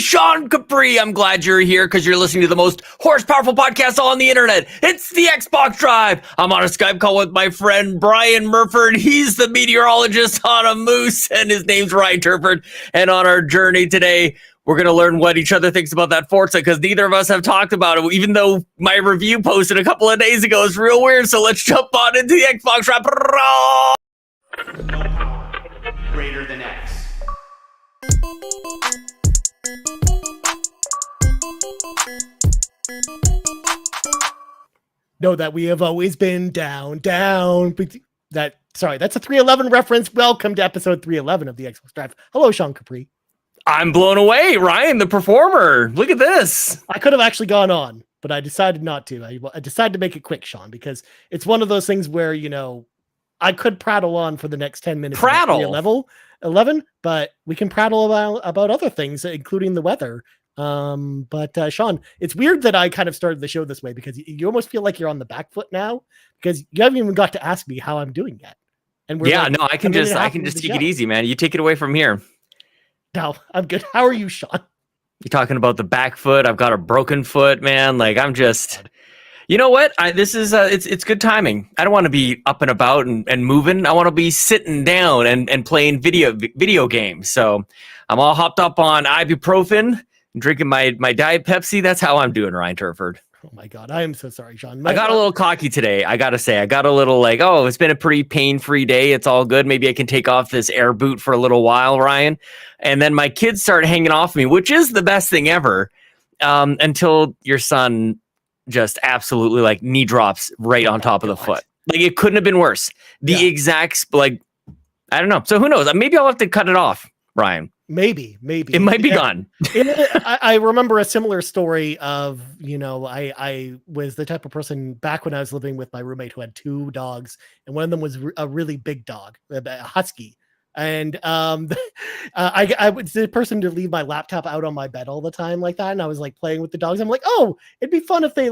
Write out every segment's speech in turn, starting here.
Sean Capri. I'm glad you're here because you're listening to the most horsepowerful podcast on the internet. It's the Xbox Drive. I'm on a Skype call with my friend Brian Murford. He's the meteorologist on a moose, and his name's Ryan Turford. And on our journey today, we're going to learn what each other thinks about that Forza because neither of us have talked about it, even though my review posted a couple of days ago is real weird. So let's jump on into the Xbox Drive. No power greater than X. Know that we have always been down. That's a 311 reference. Welcome to episode 311 of the Xbox Drive. Hello, Sean Capri. I'm blown away, Ryan, the performer. Look at this. I could have actually gone on, but I decided not to. I decided to make it quick, Sean, because it's one of those things where, I could prattle on for the next 10 minutes. Prattle? 11, but we can prattle about other things, including the weather. But Sean, it's weird that I kind of started the show this way because you almost feel like you're on the back foot now because you haven't even got to ask me how I'm doing yet. And I can just take it easy, man. You take it away from here. No, I'm good. How are you, Sean? You're talking about the back foot. I've got a broken foot, man. Like I'm just, you know what? It's good timing. I don't want to be up and about and moving. I want to be sitting down and playing video games. So I'm all hopped up on ibuprofen, drinking my Diet Pepsi. That's how I'm doing, Ryan Turford. Oh my God. I am so sorry, Sean. I got a little cocky today. I got to say, I got a little like, oh, it's been a pretty pain-free day. It's all good. Maybe I can take off this air boot for a little while, Ryan. And then my kids started hanging off me, which is the best thing ever. Until your son just absolutely like knee drops right on top of the foot. Like it couldn't have been worse. The exact, I don't know. So who knows? Maybe I'll have to cut it off, Ryan. Maybe it might be gone. I remember a similar story of, I was the type of person back when I was living with my roommate who had two dogs, and one of them was a really big dog, a husky. And I was the person to leave my laptop out on my bed all the time like that. And I was like playing with the dogs. I'm like, oh, it'd be fun if they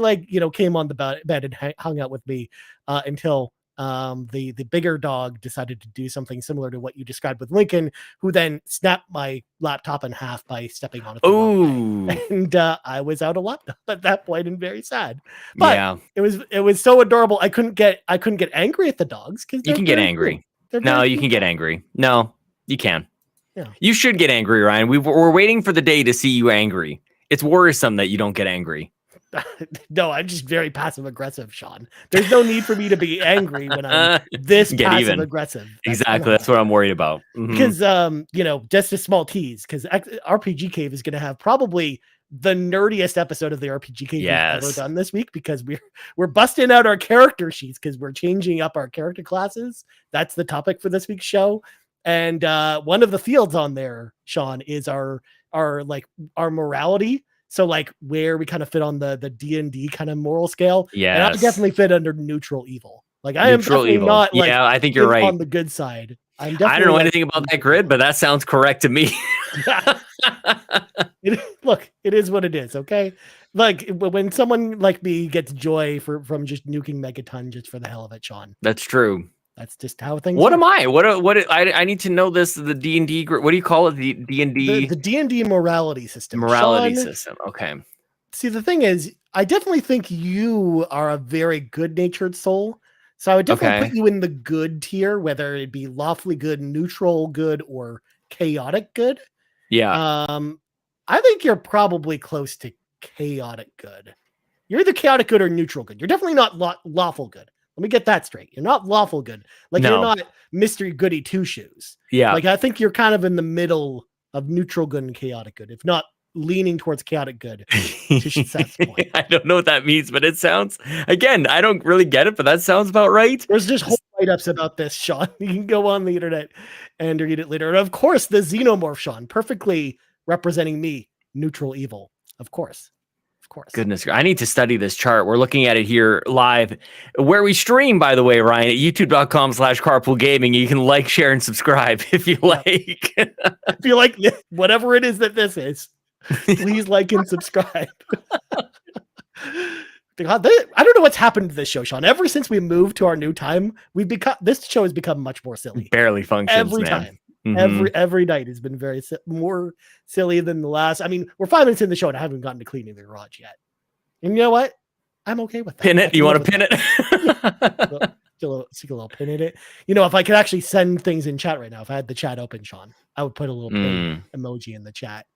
came on the bed and hung out with me until the bigger dog decided to do something similar to what you described with Lincoln, who then snapped my laptop in half by stepping on it. Oh, and I was out of laptop at that point and very sad. But yeah, it was so adorable. I couldn't get angry at the dogs because you can get angry. No, you can get angry. No, you can. Yeah. You should get angry, Ryan. We're waiting for the day to see you angry. It's worrisome that you don't get angry. No, I'm just very passive aggressive, Sean. There's no need for me to be angry when I'm this passive aggressive. Exactly. That's what I'm worried about. Mm-hmm. Because just a small tease, because RPG Cave is going to have probably the nerdiest episode of the RPG Cave we've ever done this week, because we're busting out our character sheets because we're changing up our character classes. That's the topic for this week's show. And one of the fields on there, Sean, is our morality. So like where we kind of fit on the D&D kind of moral scale. Yeah. And I definitely fit under neutral evil. Like I am definitely evil. Not like, I think you're right on the good side. I don't know anything about that grid, but that sounds correct to me. Look, it is what it is. Okay. Like when someone like me gets joy from just nuking Megaton just for the hell of it, Sean. That's true. That's just how things What are. am I? I need to know this, the D&D group. What do you call it? The D&D? The D&D morality system. System. Okay. See, the thing is, I definitely think you are a very good-natured soul. So I would definitely put you in the good tier, whether it be lawfully good, neutral good, or chaotic good. Yeah. I think you're probably close to chaotic good. You're either chaotic good or neutral good. You're definitely not lawful good. Let me get that straight. You're not lawful good. Like you're not Mr. Goody Two Shoes. Yeah. Like I think you're kind of in the middle of neutral good and chaotic good, if not leaning towards chaotic good. To Seth's point. I don't know what that means, but it sounds, again, I don't really get it, but that sounds about right. There's just whole write-ups about this, Sean. You can go on the internet and read it later. And of course, the Xenomorph, Sean, perfectly representing me, neutral evil. Of course. Goodness, I need to study this chart. We're looking at it here live, where we stream, by the way, Ryan, at youtube.com/carpoolgaming. You can like, share, and subscribe if you like. If you like whatever it is that this is, please like and subscribe. God, I don't know what's happened to this show, Sean. Ever since we moved to our new time, this show has become much more silly. Barely functions, every man. time. Every night has been more silly than the last. I mean, we're 5 minutes in the show and I haven't gotten to cleaning the garage yet. And you know what? I'm okay with that. Pin it. You want to pin it? Stick a little pin in it. You know, if I could actually send things in chat right now, if I had the chat open, Sean, I would put a little pin emoji in the chat.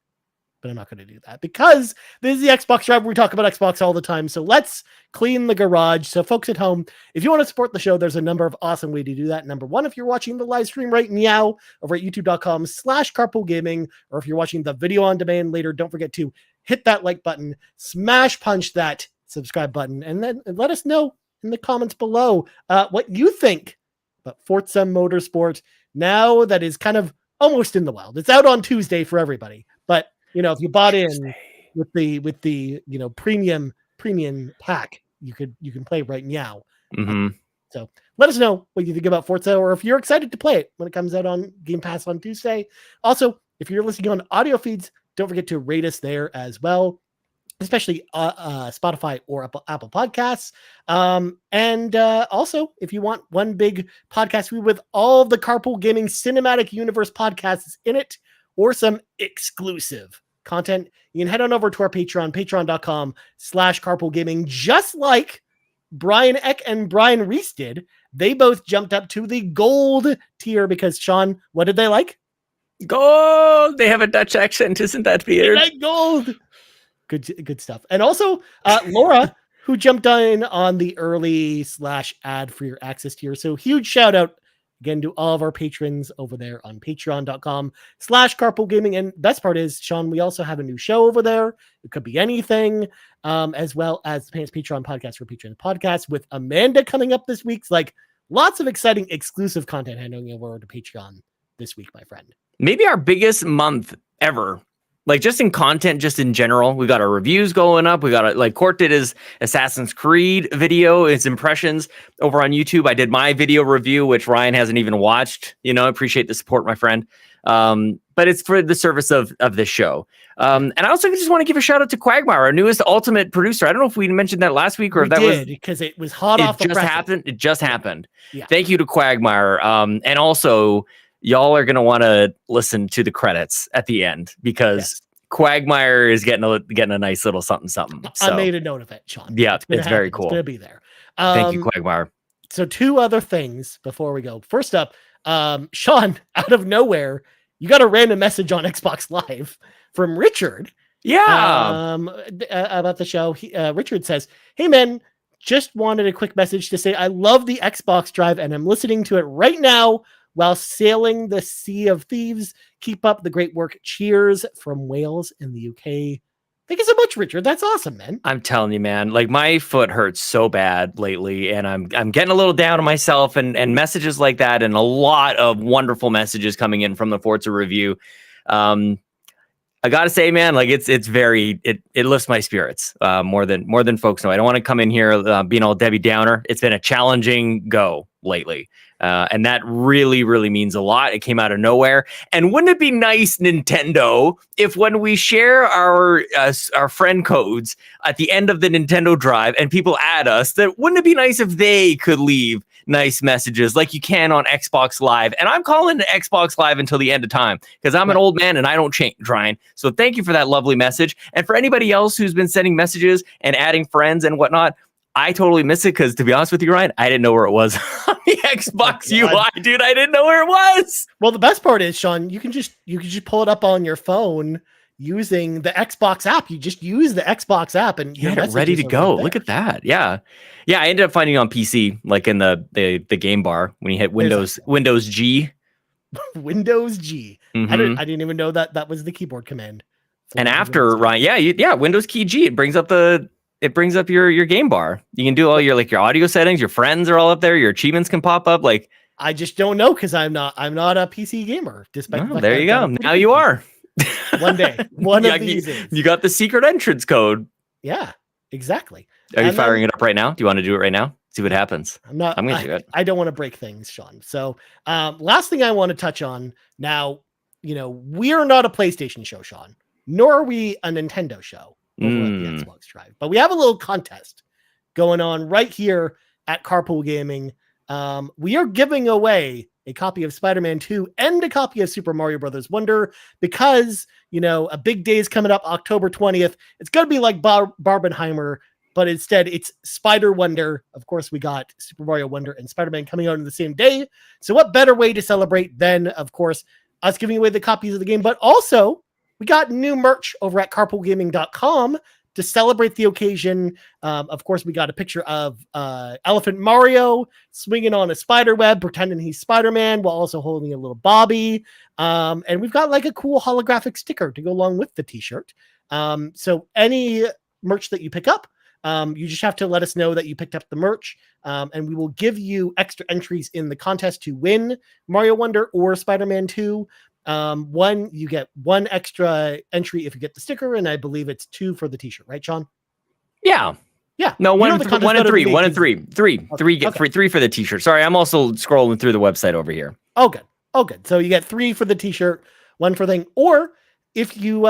But I'm not going to do that because this is the Xbox Drive. We talk about Xbox all the time. So let's clean the garage. So folks at home, if you want to support the show, there's a number of awesome ways to do that. Number one, if you're watching the live stream right now over at youtube.com/carpoolgaming, or if you're watching the video on demand later, don't forget to hit that like button, smash punch that subscribe button, and then let us know in the comments below what you think about Forza Motorsport now that is kind of almost in the wild. It's out on Tuesday for everybody, but you know, if you bought in with the you know premium pack, you can play right now. So let us know what you think about Forza, or if you're excited to play it when it comes out on Game Pass on Tuesday. Also, if you're listening on audio feeds, don't forget to rate us there as well, especially Spotify or Apple Podcasts. And also, if you want one big podcast with all the Carpool Gaming Cinematic Universe podcasts in it, or some exclusive content, you can head on over to our Patreon, patreon.com/carpoolgaming, just like Brian Eck and Brian Reese did. They both jumped up to the gold tier because, Sean, what did they like? Gold. They have a Dutch accent. Isn't that weird? They like gold. Good stuff. And also, Laura, who jumped on the early /ad for your access tier. So huge shout out again to all of our patrons over there on patreon.com/carpoolgaming. And best part is, Sean, we also have a new show over there. It could be anything, as well as the Patreon podcast for Patreon podcast with Amanda coming up this week. Like lots of exciting exclusive content heading over to Patreon this week, my friend. Maybe our biggest month ever. Like just in content, just in general, we got our reviews going up. We got like Court did his Assassin's Creed video, his impressions over on YouTube. I did my video review, which Ryan hasn't even watched. You know, I appreciate the support, my friend. But it's for the service of this show. And I also just want to give a shout out to Cwagmire, our newest ultimate producer. I don't know if we mentioned that last week or if that was because it was hot off the press. It just happened. Yeah. Thank you to Cwagmire. And also, y'all are going to want to listen to the credits at the end because Cwagmire is getting a nice little something. So, I made a note of it, Sean. Yeah, it's very cool. It's going to be there. Thank you, Cwagmire. So 2 other things before we go. First up, Sean, out of nowhere, you got a random message on Xbox Live from Richard. Yeah. About the show. Richard says, "Hey, man, just wanted a quick message to say I love the Xbox Drive and I'm listening to it right now while sailing the Sea of Thieves. Keep up the great work. Cheers from Wales in the UK." Thank you so much, Richard. That's awesome, man. I'm telling you, man, like my foot hurts so bad lately and I'm getting a little down on myself and messages like that and a lot of wonderful messages coming in from the Forza review. I got to say, man, like it lifts my spirits more than folks know. I don't want to come in here being all Debbie Downer. It's been a challenging go lately. And that really, really means a lot. It came out of nowhere. And wouldn't it be nice, Nintendo, if when we share our friend codes at the end of the Nintendo Drive and people add us, that wouldn't it be nice if they could leave nice messages like you can on Xbox Live? And I'm calling it Xbox Live until the end of time because I'm an old man and I don't change, Ryan. So thank you for that lovely message. And for anybody else who's been sending messages and adding friends and whatnot, I totally miss it because, to be honest with you, Ryan, I didn't know where it was on the Xbox UI, dude. I didn't know where it was. Well, the best part is, Sean, you can just pull it up on your phone using the Xbox app. You just use the Xbox app and you had it ready to go. Look at that. Yeah. I ended up finding it on PC, like in the game bar when you hit Windows G. Windows G. Mm-hmm. I didn't even know that was the keyboard command. And after, Ryan, Windows key G. It brings up your game bar. You can do all your audio settings. Your friends are all up there. Your achievements can pop up. Like I just don't know because I'm not a PC gamer. Despite there you go. Now you are. One day, of these days. You got the secret entrance code. Yeah, exactly. Are you firing it up right now? Do you want to do it right now? See what happens. I'm going to do it. I don't want to break things, Sean. So, last thing I want to touch on now. We are not a PlayStation show, Sean, nor are we a Nintendo show. Over at the Xbox Drive, but we have a little contest going on right here at Carpool Gaming. We are giving away a copy of Spider-Man 2 and a copy of Super Mario Brothers Wonder, because, a big day is coming up October 20th. It's going to be like Barbenheimer, but instead it's Spider Wonder. Of course, we got Super Mario Wonder and Spider-Man coming out on the same day. So what better way to celebrate than, of course, us giving away the copies of the game, but also we got new merch over at carpoolgaming.com to celebrate the occasion. Of course, we got a picture of Elephant Mario swinging on a spider web, pretending he's Spider-Man while also holding a little Bobby. And we've got like a cool holographic sticker to go along with the t-shirt. So any merch that you pick up, you just have to let us know that you picked up the merch, and we will give you extra entries in the contest to win Mario Wonder or Spider-Man 2. You get one extra entry if you get the sticker, and I believe it's 2 for the t-shirt, right, Sean? Yeah. No, one and three. Get Okay. three for the t-shirt. Sorry, I'm also scrolling through the website over here. Oh, good. So you get 3 for the t-shirt, 1 for thing. Or if you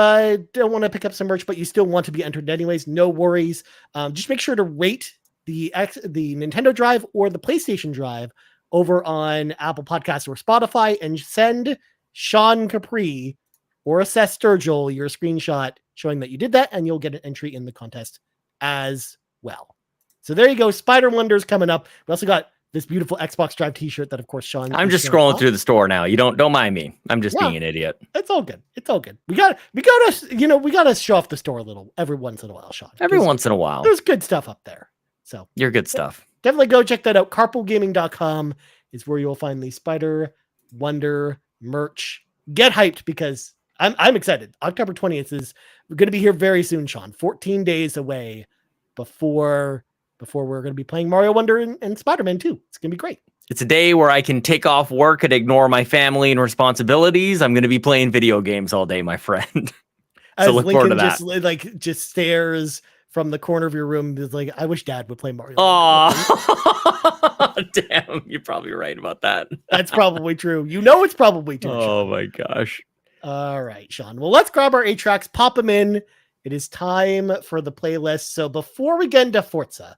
don't want to pick up some merch, but you still want to be entered anyways, no worries. Just make sure to rate the Nintendo Drive or the PlayStation Drive over on Apple Podcasts or Spotify, and send Sean Capri or Seth Sturgill your screenshot showing that you did that, and you'll get an entry in the contest as well. So there you go. Spider Wonder's coming up. We also got this beautiful Xbox Drive t-shirt that, of course, Sean. I'm just scrolling through the store now. You don't mind me. I'm just being an idiot. It's all good. We gotta show off the store a little every once in a while, Sean. Every once in a while. There's good stuff up there. So you're good stuff. Definitely go check that out. Carpoolgaming.com is where you'll find the Spider Wonder merch. Get hyped, because I'm excited. October 20th is going to be here very soon, Sean. 14 days away before we're going to be playing Mario Wonder and Spider-Man 2. It's going to be great. It's a day where I can take off work and ignore my family and responsibilities. I'm going to be playing video games all day, my friend. So look forward to that. Just stares from the corner of your room. Is like, I wish Dad would play Mario. Oh, damn! You're probably right about that. That's probably true. It's probably true. Oh Sean. my gosh! All right, Sean. Well, let's grab our 8 tracks, pop them in. It is time for the playlist. So before we get into Forza,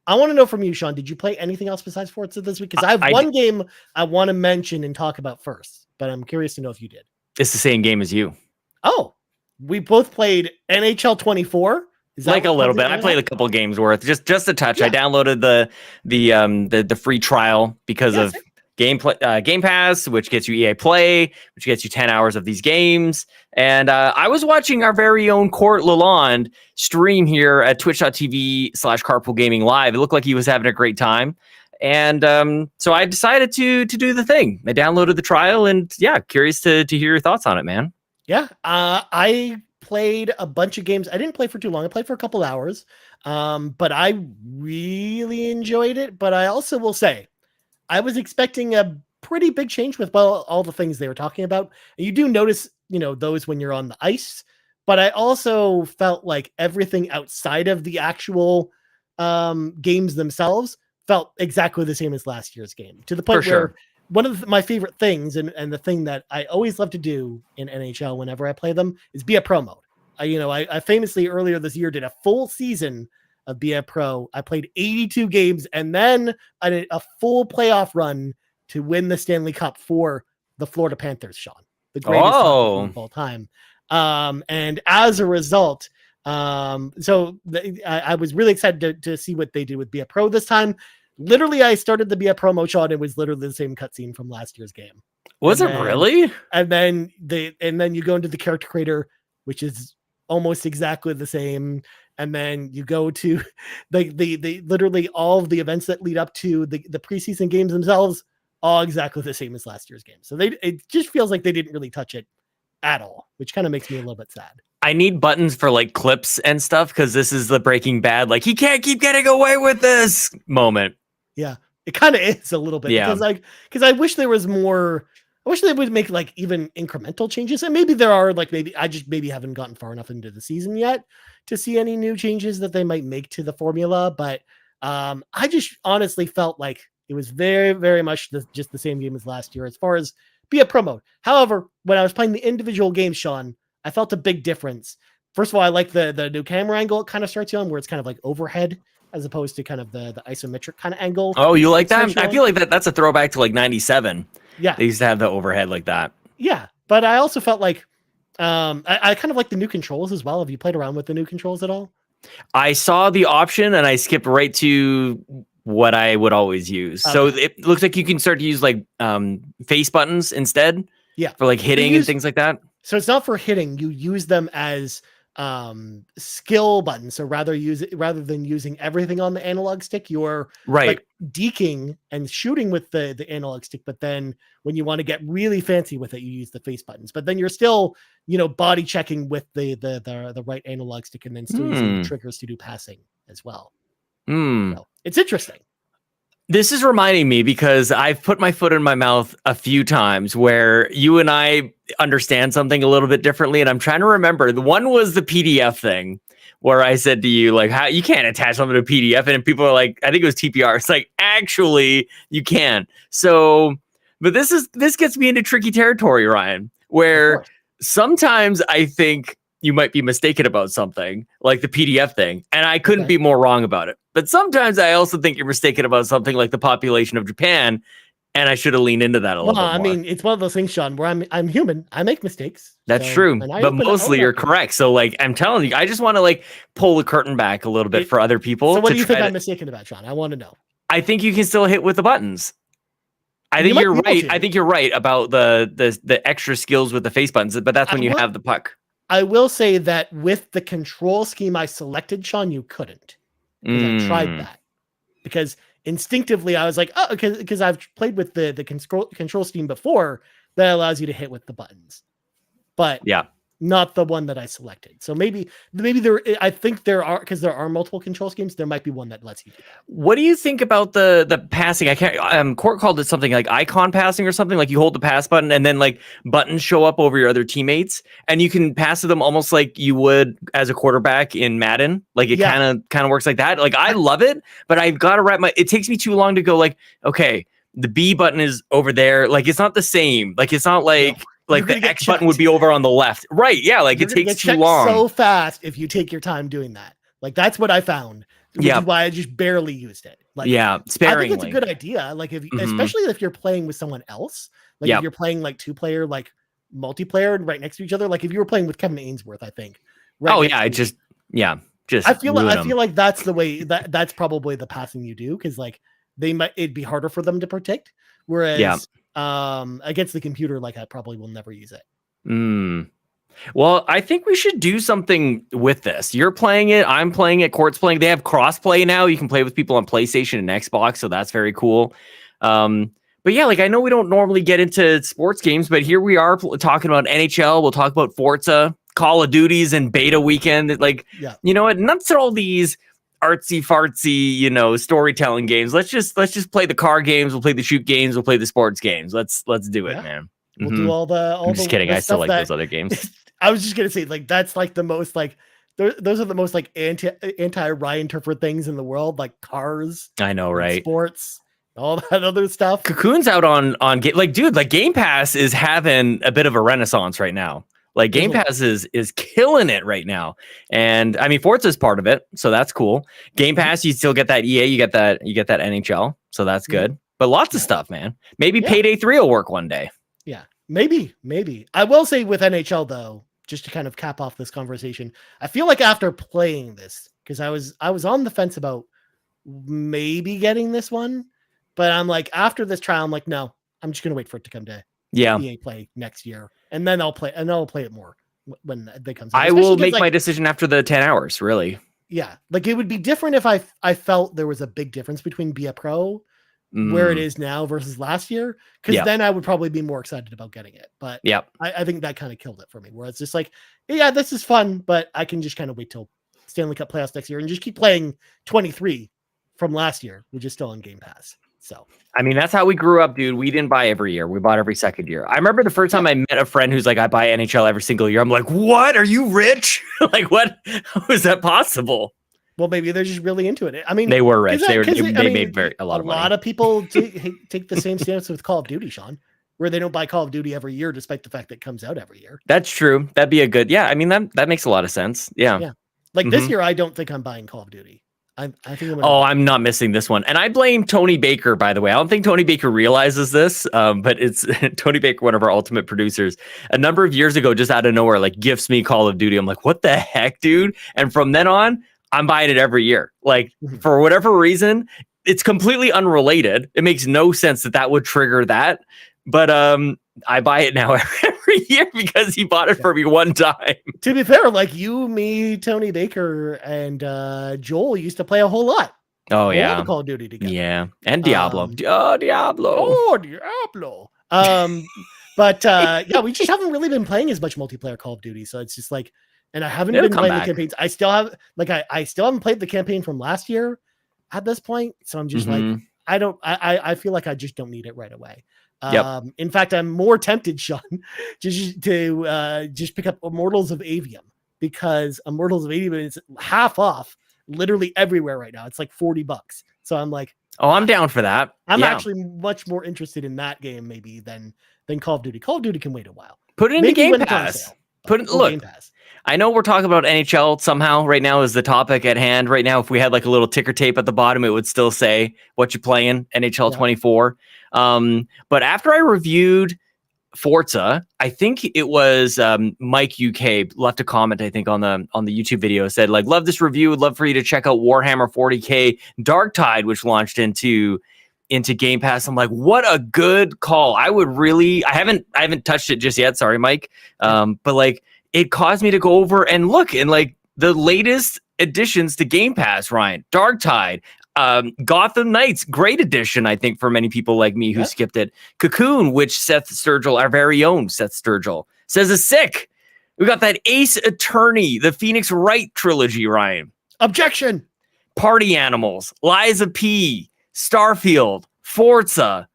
I want to know from you, Sean, did you play anything else besides Forza this week? Because I have one game I want to mention and talk about first, but I'm curious to know if you did. It's the same game as you. Oh, we both played NHL 24. Like a little bit. I played a couple games worth, just a touch. Yeah. I downloaded the free trial because of Game Pass, which gets you EA Play, which gets you 10 hours of these games. And I was watching our very own Court Lalonde stream here at twitch.tv/carpoolgaming live. It looked like he was having a great time. And so I decided to do the thing. I downloaded the trial, and curious to hear your thoughts on it, man. Yeah, I played a bunch of games. I didn't play for too long. I played for a couple hours, but I really enjoyed it. But I also will say, I was expecting a pretty big change with all the things they were talking about. And you do notice, those when you're on the ice. But I also felt like everything outside of the actual games themselves felt exactly the same as last year's game. To the point where one of my favorite things, and the thing that I always love to do in NHL whenever I play them, is be a pro mode. I famously earlier this year did a full season of Be a Pro. I played 82 games, and then I did a full playoff run to win the Stanley Cup for the Florida Panthers, Sean, the greatest team of all time. And as a result, I was really excited to see what they did with Be a Pro this time. Literally, I started the Be a Pro mode, Sean. It was literally the same cutscene from last year's game. Was it really? And then you go into the character creator, which is almost exactly the same. And then you go to the literally all of the events that lead up to the preseason games themselves, all exactly the same as last year's game. So it just feels like they didn't really touch it at all, which kind of makes me a little bit sad. I need buttons for like clips and stuff, because this is the Breaking Bad, like, he can't keep getting away with this moment. Yeah, it kind of is a little bit. Yeah. Because I wish there was more. I wish they would make like even incremental changes, and maybe there are. Like maybe I just haven't gotten far enough into the season yet to see any new changes that they might make to the formula. But I just honestly felt like it was very, very much just the same game as last year as far as Be a Pro mode. However, when I was playing the individual games, Sean, I felt a big difference. First of all, I like the new camera angle it kind of starts you on, where it's kind of like overhead as opposed to kind of the isometric kind of angle. Oh, you like Start that? I showing. feel like that's a throwback to like 97. Yeah. They used to have the overhead like that. Yeah. But I also felt like I kind of like the new controls as well. Have you played around with the new controls at all? I saw the option and I skipped right to what I would always use. So it looks like you can start to use like face buttons instead. Yeah. For like hitting and things like that. So it's not for hitting. You use them as skill buttons. So rather than using everything on the analog stick, you're like deking and shooting with the analog stick. But then when you want to get really fancy with it, you use the face buttons. But then you're still, body checking with the right analog stick, and then still using the triggers to do passing as well. So it's interesting. This is reminding me because I've put my foot in my mouth a few times where you and I understand something a little bit differently. And I'm trying to remember. The one was the PDF thing where I said to you, like, how you can't attach something to a PDF. And people are like, I think it was TPR. It's like, actually, you can. So, but this gets me into tricky territory, Ryan, where sometimes I think you might be mistaken about something like the PDF thing. And I couldn't be more wrong about it. But sometimes I also think you're mistaken about something like the population of Japan. And I should have leaned into that a little bit more. I mean, it's one of those things, Sean, where I'm human. I make mistakes. That's true. But mostly you're correct. So like, I'm telling you, I just want to like pull the curtain back a little bit for other people. So what do you think I'm mistaken about, Sean? I want to know. I think you can still hit with the buttons. I think you're right. I think you're right about the extra skills with the face buttons, but that's when you have the puck. I will say that with the control scheme I selected, Sean, you couldn't. I tried that because instinctively I was like, oh, because I've played with the control scheme before that allows you to hit with the buttons, but not the one that I selected. So maybe there, I think there are, because there are multiple control schemes, there might be one that lets you do that. What do you think about the passing? I can't, Court called it something like icon passing or something, like you hold the pass button and then like buttons show up over your other teammates and you can pass to them almost like you would as a quarterback in Madden. Like it kind of works like that. Like I love it, but I've got to it takes me too long to go like, okay, the B button is over there. Like it's not the same. Like it's not like, like the X button would be over on the left. Right. Yeah. Like it takes too long. So fast if you take your time doing that. Like that's what I found. Which is why I just barely used it. Like sparingly. I think it's a good idea. Like if especially if you're playing with someone else. Like if you're playing like 2-player, like multiplayer right next to each other. Like if you were playing with Kevin Ainsworth, I think. Right I feel like that's the way that's probably the passing you do, because like it'd be harder for them to protect. Whereas against the computer, like I probably will never use it. Well, I think we should do something with this. You're playing it, I'm playing it, Court's playing. They have cross-play now. You can play with people on PlayStation and Xbox, so that's very cool. But yeah, like I know we don't normally get into sports games, but here we are talking about NHL. We'll talk about Forza, Call of Duties, and beta weekend. Like, you know what? Nuts are all these artsy fartsy, storytelling games. Let's just play the car games. We'll play the shoot games. We'll play the sports games. Let's do it, man. We'll do all the. I'm just kidding. I still like those other games. I was just gonna say, like that's like the most like those are the most like anti Ryan Turford things in the world, like cars. I know, right? Sports, all that other stuff. Cocoon's out on dude, like Game Pass is having a bit of a renaissance right now. Like Game Pass is killing it right now. And I mean Forza is part of it, so that's cool. Game Pass, you still get that EA, you get that NHL, so that's good. But lots of stuff, man. Maybe Payday 3 will work one day. Yeah. Maybe. I will say with NHL though, just to kind of cap off this conversation, I feel like after playing this, because I was on the fence about maybe getting this one, but I'm like, after this trial, I'm like, no, I'm just gonna wait for it to come to EA Play next year, and then I'll play it more when they comes out. I will make my decision after the 10 hours, really. Yeah, like it would be different if I felt there was a big difference between Be a Pro where it is now versus last year, because then I would probably be more excited about getting it. But I think that kind of killed it for me, where it's just like, yeah, this is fun, but I can just kind of wait till Stanley Cup playoffs next year and just keep playing 23 from last year, which is still on Game Pass. So I mean, that's how we grew up, dude. We didn't buy every year. We bought every second year. I remember the first time I met a friend who's like, I buy NHL every single year. I'm like, what? Are you rich? Like, what? How is that possible? Well, maybe they're just really into it. I mean, they were rich. They made a lot of money. A lot of people take the same stance with Call of Duty, Sean, where they don't buy Call of Duty every year, despite the fact that it comes out every year. That's true. That'd be a good. Yeah, I mean that makes a lot of sense. Yeah. Like this year, I don't think I'm buying Call of Duty. I think I'm not missing this one. And I blame Tony Baker, by the way. I don't think Tony Baker realizes this, but it's Tony Baker, one of our ultimate producers, a number of years ago, just out of nowhere, like gifts me Call of Duty. I'm like, what the heck, dude? And from then on, I'm buying it every year. Like, for whatever reason, it's completely unrelated. It makes no sense that would trigger that. But I buy it now every year because he bought it for me one time. To be fair, like you, me, Tony Baker, and Joel used to play a whole lot. Oh, yeah. Call of Duty together. Yeah. And Diablo. Diablo. Oh, Diablo. But yeah, we just haven't really been playing as much multiplayer Call of Duty. So it's just like, and I haven't been playing the campaigns. I still have, like, I still haven't played the campaign from last year at this point. So I'm just like, I feel like I just don't need it right away. In fact, I'm more tempted, Sean, to just pick up Immortals of Avium, because Immortals of Avium is half off literally everywhere right now. It's like $40. So I'm like, oh, I'm down for that. I'm actually much more interested in that game maybe than Call of Duty. Call of Duty can wait a while. Put it in the Game Pass. Look, Game Pass. I know we're talking about NHL somehow right now is the topic at hand. Right now, if we had like a little ticker tape at the bottom, it would still say what you're playing, NHL 24. But after I reviewed Forza, I think it was Mike UK left a comment, I think, on the YouTube video, said, like, love this review. Would love for you to check out Warhammer 40K Darktide, which launched into Game Pass. I'm like, what a good call. I haven't touched it just yet. Sorry, Mike. But like, it caused me to go over and look and like the latest additions to Game Pass, Ryan. Darktide, Gotham Knights, great addition, I think, for many people like me who skipped it. Cocoon, which Seth Sturgill, our very own Seth Sturgill, says is sick. We got that Ace Attorney, the Phoenix Wright trilogy, Ryan. Objection. Party Animals, Liza P, Starfield, Forza.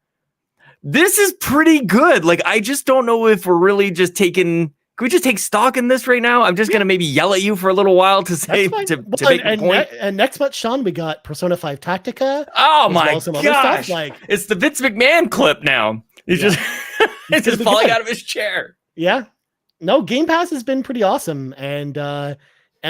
This is pretty good. Like, I just don't know if we're really just taking... Can we just take stock in this right now? I'm just going to maybe yell at you for a little while to say, to make a point. And next month, Sean, we got Persona 5 Tactica. Oh my gosh. Like, it's the Vince McMahon clip now. He's just falling out of his chair. Yeah. No, Game Pass has been pretty awesome. And I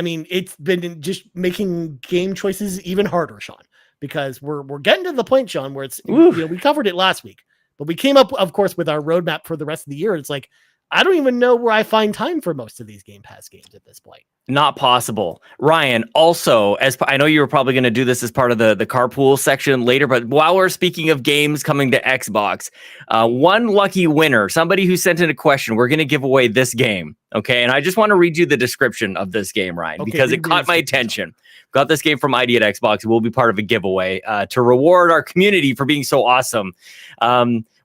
mean, it's been just making game choices even harder, Sean, because we're getting to the point, Sean, where it's, we covered it last week, but we came up, of course, with our roadmap for the rest of the year. It's like, I don't even know where I find time for most of these Game Pass games at this point. Not possible. Ryan, also, I know you were probably going to do this as part of the carpool section later, but while we're speaking of games coming to Xbox, one lucky winner, somebody who sent in a question, we're going to give away this game. Okay. And I just want to read you the description of this game, Ryan, because it caught my attention. Got this game from ID at Xbox. It will be part of a giveaway to reward our community for being so awesome.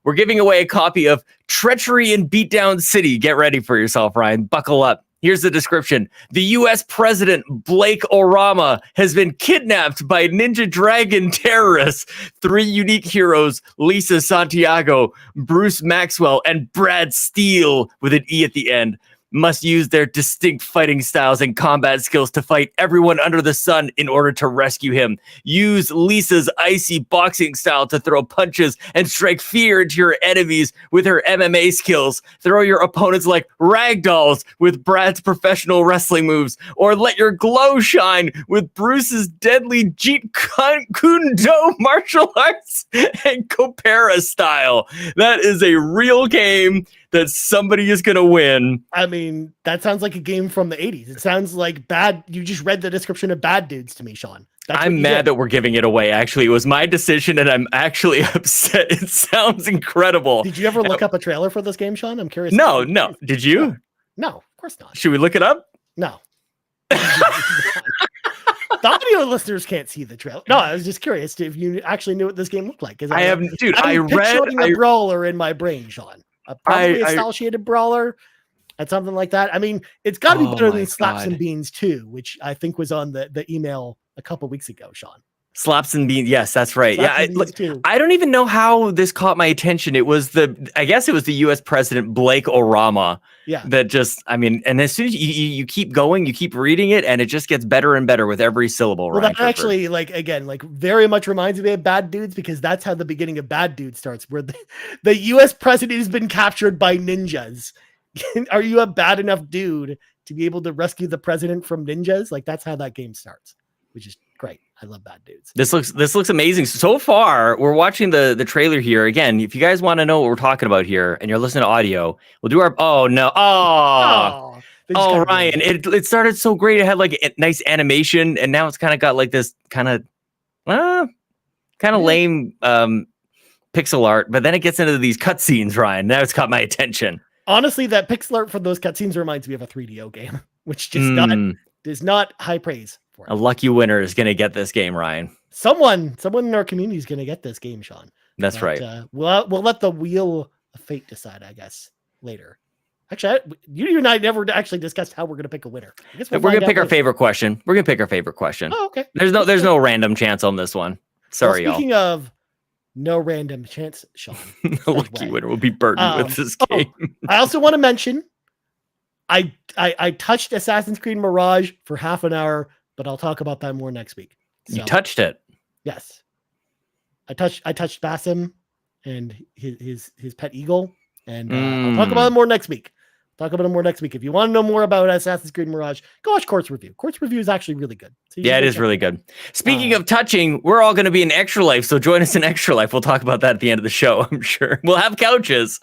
We're giving away a copy of Treachery in Beatdown City. Get ready for yourself, Ryan. Buckle up. Here's the description. The U.S. President Blake Orama has been kidnapped by Ninja Dragon terrorists. 3 unique heroes, Lisa Santiago, Bruce Maxwell, and Brad Steele, with an E at the end, must use their distinct fighting styles and combat skills to fight everyone under the sun in order to rescue him. Use Lisa's icy boxing style to throw punches and strike fear into your enemies with her MMA skills. Throw your opponents like ragdolls with Brad's professional wrestling moves, or let your glow shine with Bruce's deadly Jeet Kune Do martial arts and Coopera style. That is a real game that somebody is going to win. I mean, that sounds like a game from the 80s. It sounds like you just read the description of Bad Dudes to me, Sean. I'm mad that we're giving it away, actually. It was my decision, and I'm actually upset. It sounds incredible. Did you ever look up a trailer for this game, Sean? I'm curious. No. Did you? No, of course not. Should we look it up? No. The audio listeners can't see the trailer. No, I was just curious if you actually knew what this game looked like. I have, dude. I read a brawler in my brain, Sean. Probably a style-shaded brawler and something like that. I mean, it's got to be better than Slaps and Beans 2, which I think was on the email a couple weeks ago, Sean. Slaps and Beans. Yes, that's right. Slaps I don't even know how this caught my attention. I guess it was the U.S. President Blake Orama. Yeah. That just, I mean, and as soon as you keep going, you keep reading it, and it just gets better and better with every syllable. Well, that actually, very much reminds me of Bad Dudes, because that's how the beginning of Bad Dudes starts, where the U.S. president has been captured by ninjas. Are you a bad enough dude to be able to rescue the president from ninjas? Like, that's how that game starts, which is great. I love Bad Dudes. This looks amazing. So far, we're watching the trailer here. Again, if you guys want to know what we're talking about here and you're listening to audio, we'll do our Ryan, it started so great. It had like a nice animation, and now it's kind of got like this kind of lame pixel art, but then it gets into these cutscenes, Ryan. Now it's caught my attention. Honestly, that pixel art for those cutscenes reminds me of a 3DO game, which just is not high praise for it. A lucky winner is going to get this game, Ryan. Someone in our community is going to get this game, Sean. That's right. We'll let the wheel of fate decide, I guess, later. Actually, you and I never actually discussed how we're going to pick a winner. I guess we're going to pick our favorite question. We're going to pick our favorite question. Oh, okay. There's no random chance on this one. Sorry, well, speaking of no random chance, Sean. The lucky winner will be burdened with this game. I also want to mention, I touched Assassin's Creed Mirage for half an hour, but I'll talk about that more next week. So, you touched it? Yes. I touched Basim and his pet eagle, and I'll talk about it more next week. If you want to know more about Assassin's Creed Mirage, go watch Court's review. Court's review is actually really good. So it is really good. Speaking of touching, we're all going to be in Extra Life, so join us in Extra Life. We'll talk about that at the end of the show, I'm sure. We'll have couches.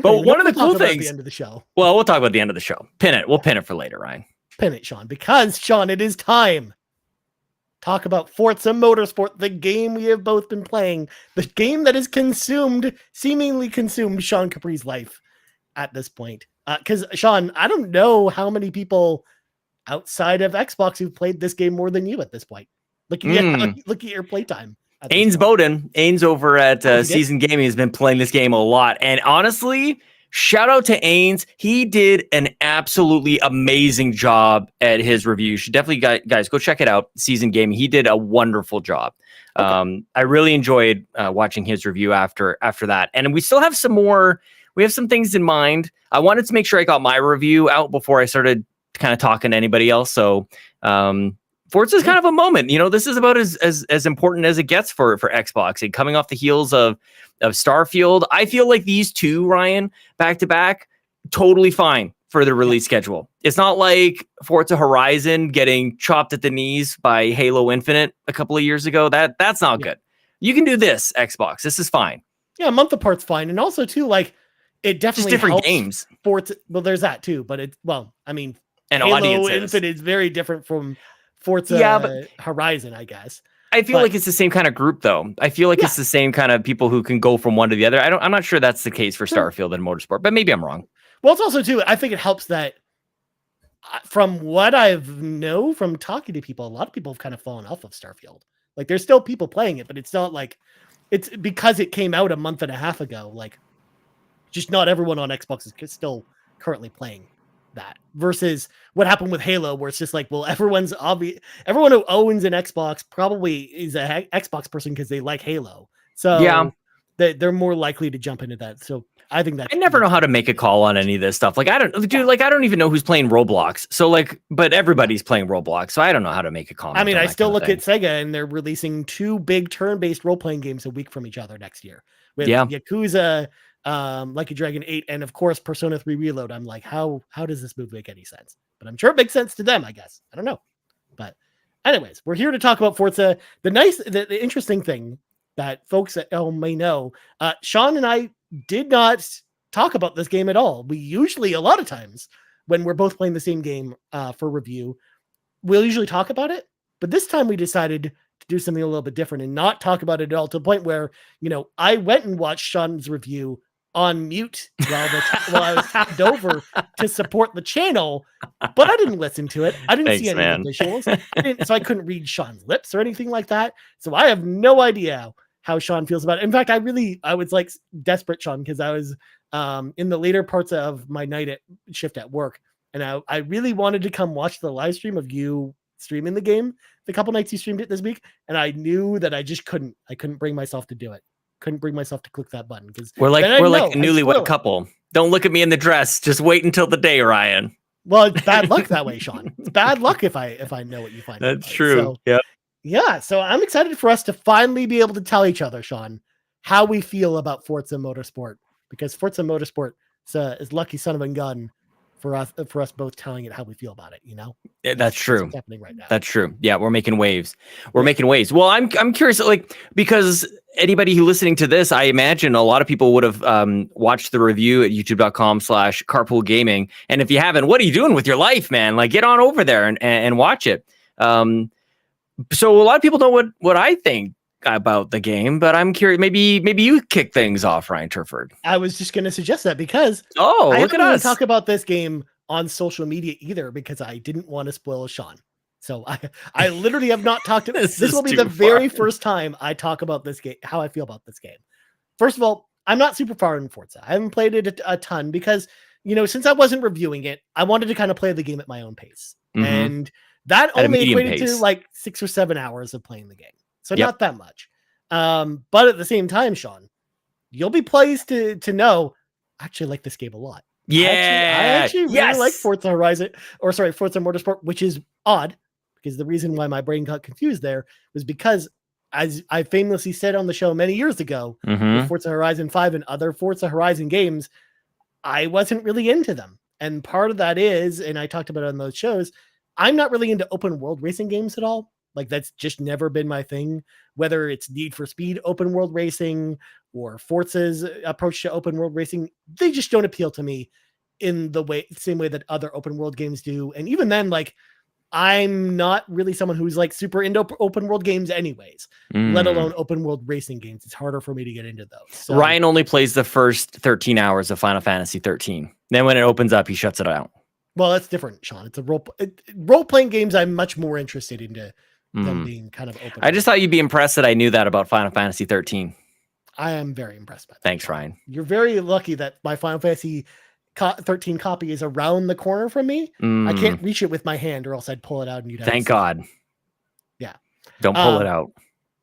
But one of the cool things... at the end of the show. Well, we'll talk about the end of the show. Pin it. We'll pin it for later, Ryan. Pin it, Sean. Because, Sean, it is time. Talk about Forza Motorsport, the game we have both been playing. The game that has seemingly consumed Sean Capri's life at this point. Because, Sean, I don't know how many people outside of Xbox who've played this game more than you at this point. Look at your playtime. Ains Bowden, Ains over at Season Gaming has been playing this game a lot. And honestly, shout out to Ains. He did an absolutely amazing job at his review. You should definitely, guys, go check it out. Season Gaming. He did a wonderful job. Okay. I really enjoyed watching his review after that. And we still have some more. We have some things in mind. I wanted to make sure I got my review out before I started kind of talking to anybody else. So Forza is kind of a moment. You know, this is about as important as it gets for Xbox. And coming off the heels of Starfield, I feel like these two, Ryan, back to back, totally fine for the release schedule. It's not like Forza Horizon getting chopped at the knees by Halo Infinite a couple of years ago. That's not good. You can do this, Xbox. This is fine. Yeah, a month apart's fine. And also, too, like, it definitely just different games. Forza, well, there's that, too. But and Halo Infinite is very different from Forza Horizon, I guess. I feel like it's the same kind of group, though. I feel like it's the same kind of people who can go from one to the other. I'm not sure that's the case for Starfield and Motorsport, but maybe I'm wrong. Well, it's also, too, I think it helps that from what I've know from talking to people, a lot of people have kind of fallen off of Starfield. Like, there's still people playing it, but it's not like it's because it came out a month and a half ago. Like, just not everyone on Xbox is still currently playing that versus what happened with Halo, where it's just like, well, everyone who owns an Xbox probably is a Xbox person because they like Halo. So they're more likely to jump into that. So I think I never know how to make a call on any of this stuff. Like, I don't even know who's playing Roblox. So like, but everybody's playing Roblox. So I don't know how to make a comment. I mean, I still look at Sega and they're releasing 2 big turn-based role-playing games a week from each other next year with Yakuza, Like a Dragon 8, and of course Persona 3 Reload. I'm like, how does this move make any sense? But I'm sure it makes sense to them, I guess. I don't know. But anyways, we're here to talk about Forza. The interesting thing that folks at home may know, Sean and I did not talk about this game at all. We usually, a lot of times, when we're both playing the same game for review, we'll usually talk about it. But this time we decided to do something a little bit different and not talk about it at all, to the point where, I went and watched Sean's review on mute while I was tapped over to support the channel, but I didn't listen to it. I didn't see any of the visuals, so I couldn't read Sean's lips or anything like that. So I have no idea how Sean feels about it. In fact, I was like desperate, Sean, because I was in the later parts of my night shift at work, and I really wanted to come watch the live stream of you streaming the game the couple nights you streamed it this week, and I knew that I just couldn't bring myself to do it. Couldn't bring myself to click that button because we're like a newlywed couple. Don't look at me in the dress. Just wait until the day, Ryan. Well, it's bad luck that way, Sean. It's bad luck if I know what you find. That's true. So, yeah. So I'm excited for us to finally be able to tell each other, Sean, how we feel about Forza Motorsport, because Forza Motorsport is lucky son of a gun for us both telling it how we feel about it. You know, That's true. what's happening right now. That's true. Yeah, we're making waves. We're making waves. Well, I'm curious, like, because anybody who listening to this, I imagine a lot of people would have watched the review at youtube.com/carpoolgaming. And if you haven't, what are you doing with your life, man? Like, get on over there and watch it. So a lot of people know what I think about the game, but I'm curious. Maybe you kick things off, Ryan Turford. I was just going to suggest that because look at us. Talk about this game on social media either because I didn't want to spoil Sean. So I literally have not talked to this will be the very first time I talk about this game, how I feel about this game. First of all, I'm not super far in Forza. I haven't played it a ton because, you know, since I wasn't reviewing it, I wanted to kind of play the game at my own pace. And that only equated to like 6 or 7 hours of playing the game. So not that much. But at the same time, Sean, you'll be pleased to know I actually like this game a lot. Yeah. I actually really like Forza Motorsport, which is odd because the reason why my brain got confused there was because, as I famously said on the show many years ago, with Forza Horizon 5 and other Forza Horizon games, I wasn't really into them. And part of that is, and I talked about it on those shows, I'm not really into open world racing games at all. Like that's just never been my thing, whether it's Need for Speed open world racing or Forza's approach to open world racing. They just don't appeal to me in the same way that other open world games do. And even then, like I'm not really someone who's like super into open world games anyways, let alone open world racing games. It's harder for me to get into those. So, Ryan only plays the first 13 hours of Final Fantasy 13. Then when it opens up, he shuts it out. Well, that's different, Sean. It's a role-playing games I'm much more interested into them being kind of open. I just thought you'd be impressed that I knew that about Final Fantasy 13. I am very impressed by that. Thanks, Ryan. You're very lucky that my Final Fantasy 13 copy is around the corner from me. I can't reach it with my hand or else I'd pull it out and you'd have Thank God. Yeah. Don't pull it out.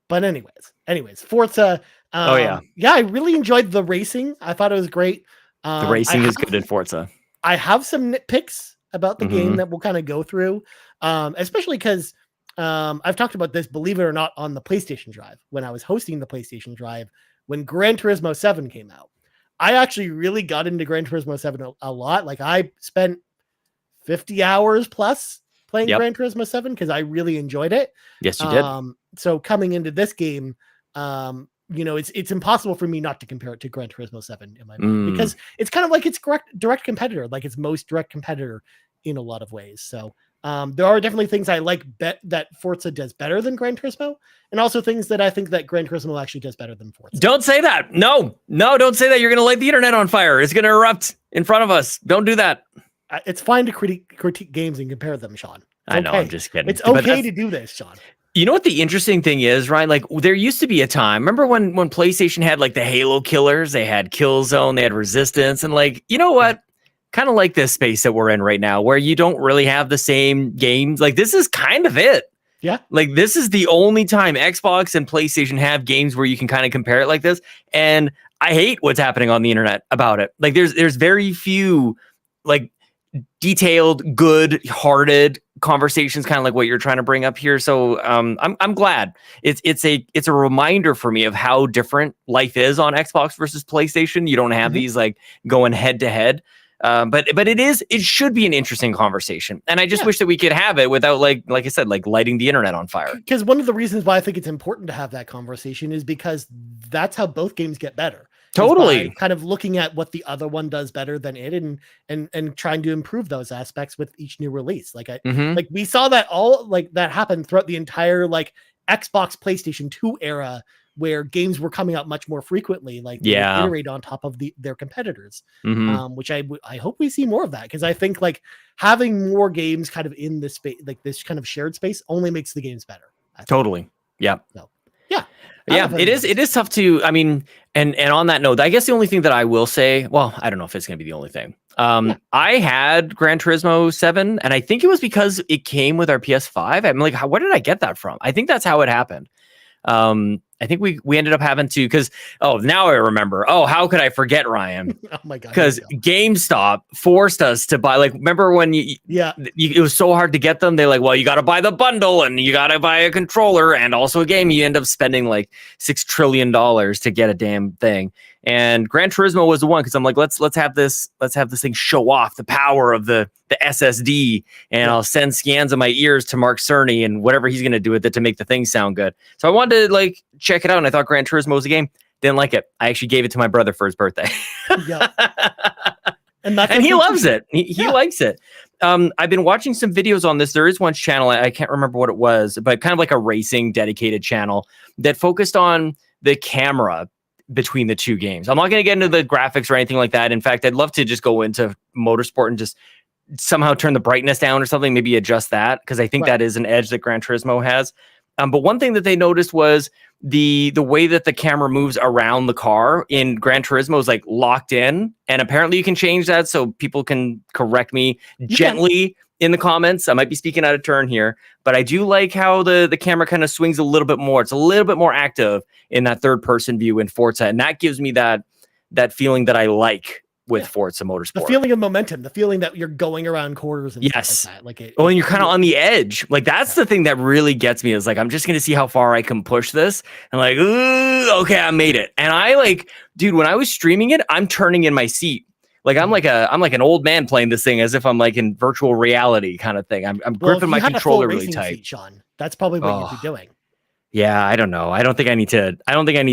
But anyways, Forza. Yeah, I really enjoyed the racing. I thought it was great. The racing is good in Forza. I have some nitpicks about the game that we'll kind of go through, especially because I've talked about this, believe it or not, on the PlayStation Drive when I was hosting the PlayStation Drive when Gran Turismo 7 came out. I actually really got into Gran Turismo 7 a lot. Like I spent 50 hours plus playing Gran Turismo 7 because I really enjoyed it. Yes, you did. So coming into this game, you know, it's impossible for me not to compare it to Gran Turismo 7 in my mind because it's kind of like its direct competitor, like its most direct competitor in a lot of ways. So there are definitely things I like that Forza does better than Gran Turismo, and also things that I think that Gran Turismo actually does better than Forza. Don't say that. No, don't say that. You're going to light the internet on fire. It's going to erupt in front of us. Don't do that. It's fine to critique games and compare them, Sean. I know, I'm just kidding. It's okay to do this, Sean. You know what the interesting thing is, Ryan? Like there used to be a time, remember when PlayStation had like the Halo killers, they had Killzone, they had Resistance, and like, you know what? Kind of like this space that we're in right now where you don't really have the same games. Like this is kind of it. Yeah. Like this is the only time Xbox and PlayStation have games where you can kind of compare it like this. And I hate what's happening on the internet about it. Like there's very few like detailed, good-hearted conversations, kind of like what you're trying to bring up here. So I'm glad it's a reminder for me of how different life is on Xbox versus PlayStation. You don't have these like going head to head. But it should be an interesting conversation. And I just wish that we could have it without like I said, like lighting the internet on fire. Because one of the reasons why I think it's important to have that conversation is because that's how both games get better. Totally. Kind of looking at what the other one does better than it and trying to improve those aspects with each new release. Like like we saw that that happen throughout the entire like Xbox PlayStation 2 era, where games were coming out much more frequently, like they iterate on top of their competitors, which I hope we see more of that, because I think like having more games kind of in this space, like this kind of shared space, only makes the games better. Totally. Yeah. So, it is tough to, I mean, and on that note, I guess the only thing that I will say, well, I don't know if it's going to be the only thing. I had Gran Turismo 7, and I think it was because it came with our PS5. I'm like, where did I get that from? I think that's how it happened. I think we ended up having to, because now I remember. Oh, how could I forget, Ryan? Oh my god! Because GameStop forced us to buy. Like, remember when it was so hard to get them? They're like, well, you got to buy the bundle and you got to buy a controller and also a game. You end up spending like $6 trillion to get a damn thing. And Gran Turismo was the one, because I'm like, let's have this thing show off the power of the SSD, and I'll send scans of my ears to Mark Cerny and whatever he's gonna do with it to make the thing sound good. So I wanted to like check it out, and I thought Gran Turismo was a game. Didn't like it. I actually gave it to my brother for his birthday. Yeah. And he loves it. He likes it. I've been watching some videos on this. There is one channel, I can't remember what it was, but kind of like a racing dedicated channel that focused on the camera between the two games. I'm not going to get into the graphics or anything like that. In fact, I'd love to just go into Motorsport and just somehow turn the brightness down or something, maybe adjust that, because I think that is an edge that Gran Turismo has. But one thing that they noticed was the way that the camera moves around the car in Gran Turismo is like locked in, and apparently you can change that, so people can correct me gently in the comments. I might be speaking out of turn here, but I do like how the camera kind of swings a little bit more. It's a little bit more active in that third person view in Forza, and that gives me that feeling that I like with Forza Motorsport. The feeling of momentum, the feeling that you're going around corners and stuff like that. And you're kind of on the edge. Like, that's the thing that really gets me, is like, I'm just going to see how far I can push this. And like, ooh, okay, I made it. And I like, dude, when I was streaming it, I'm turning in my seat. Like, I'm like an old man playing this thing as if I'm like in virtual reality kind of thing. I'm gripping my controller really tight. Seat, Sean, that's probably what you'd be doing. Yeah, I don't know. I don't think I need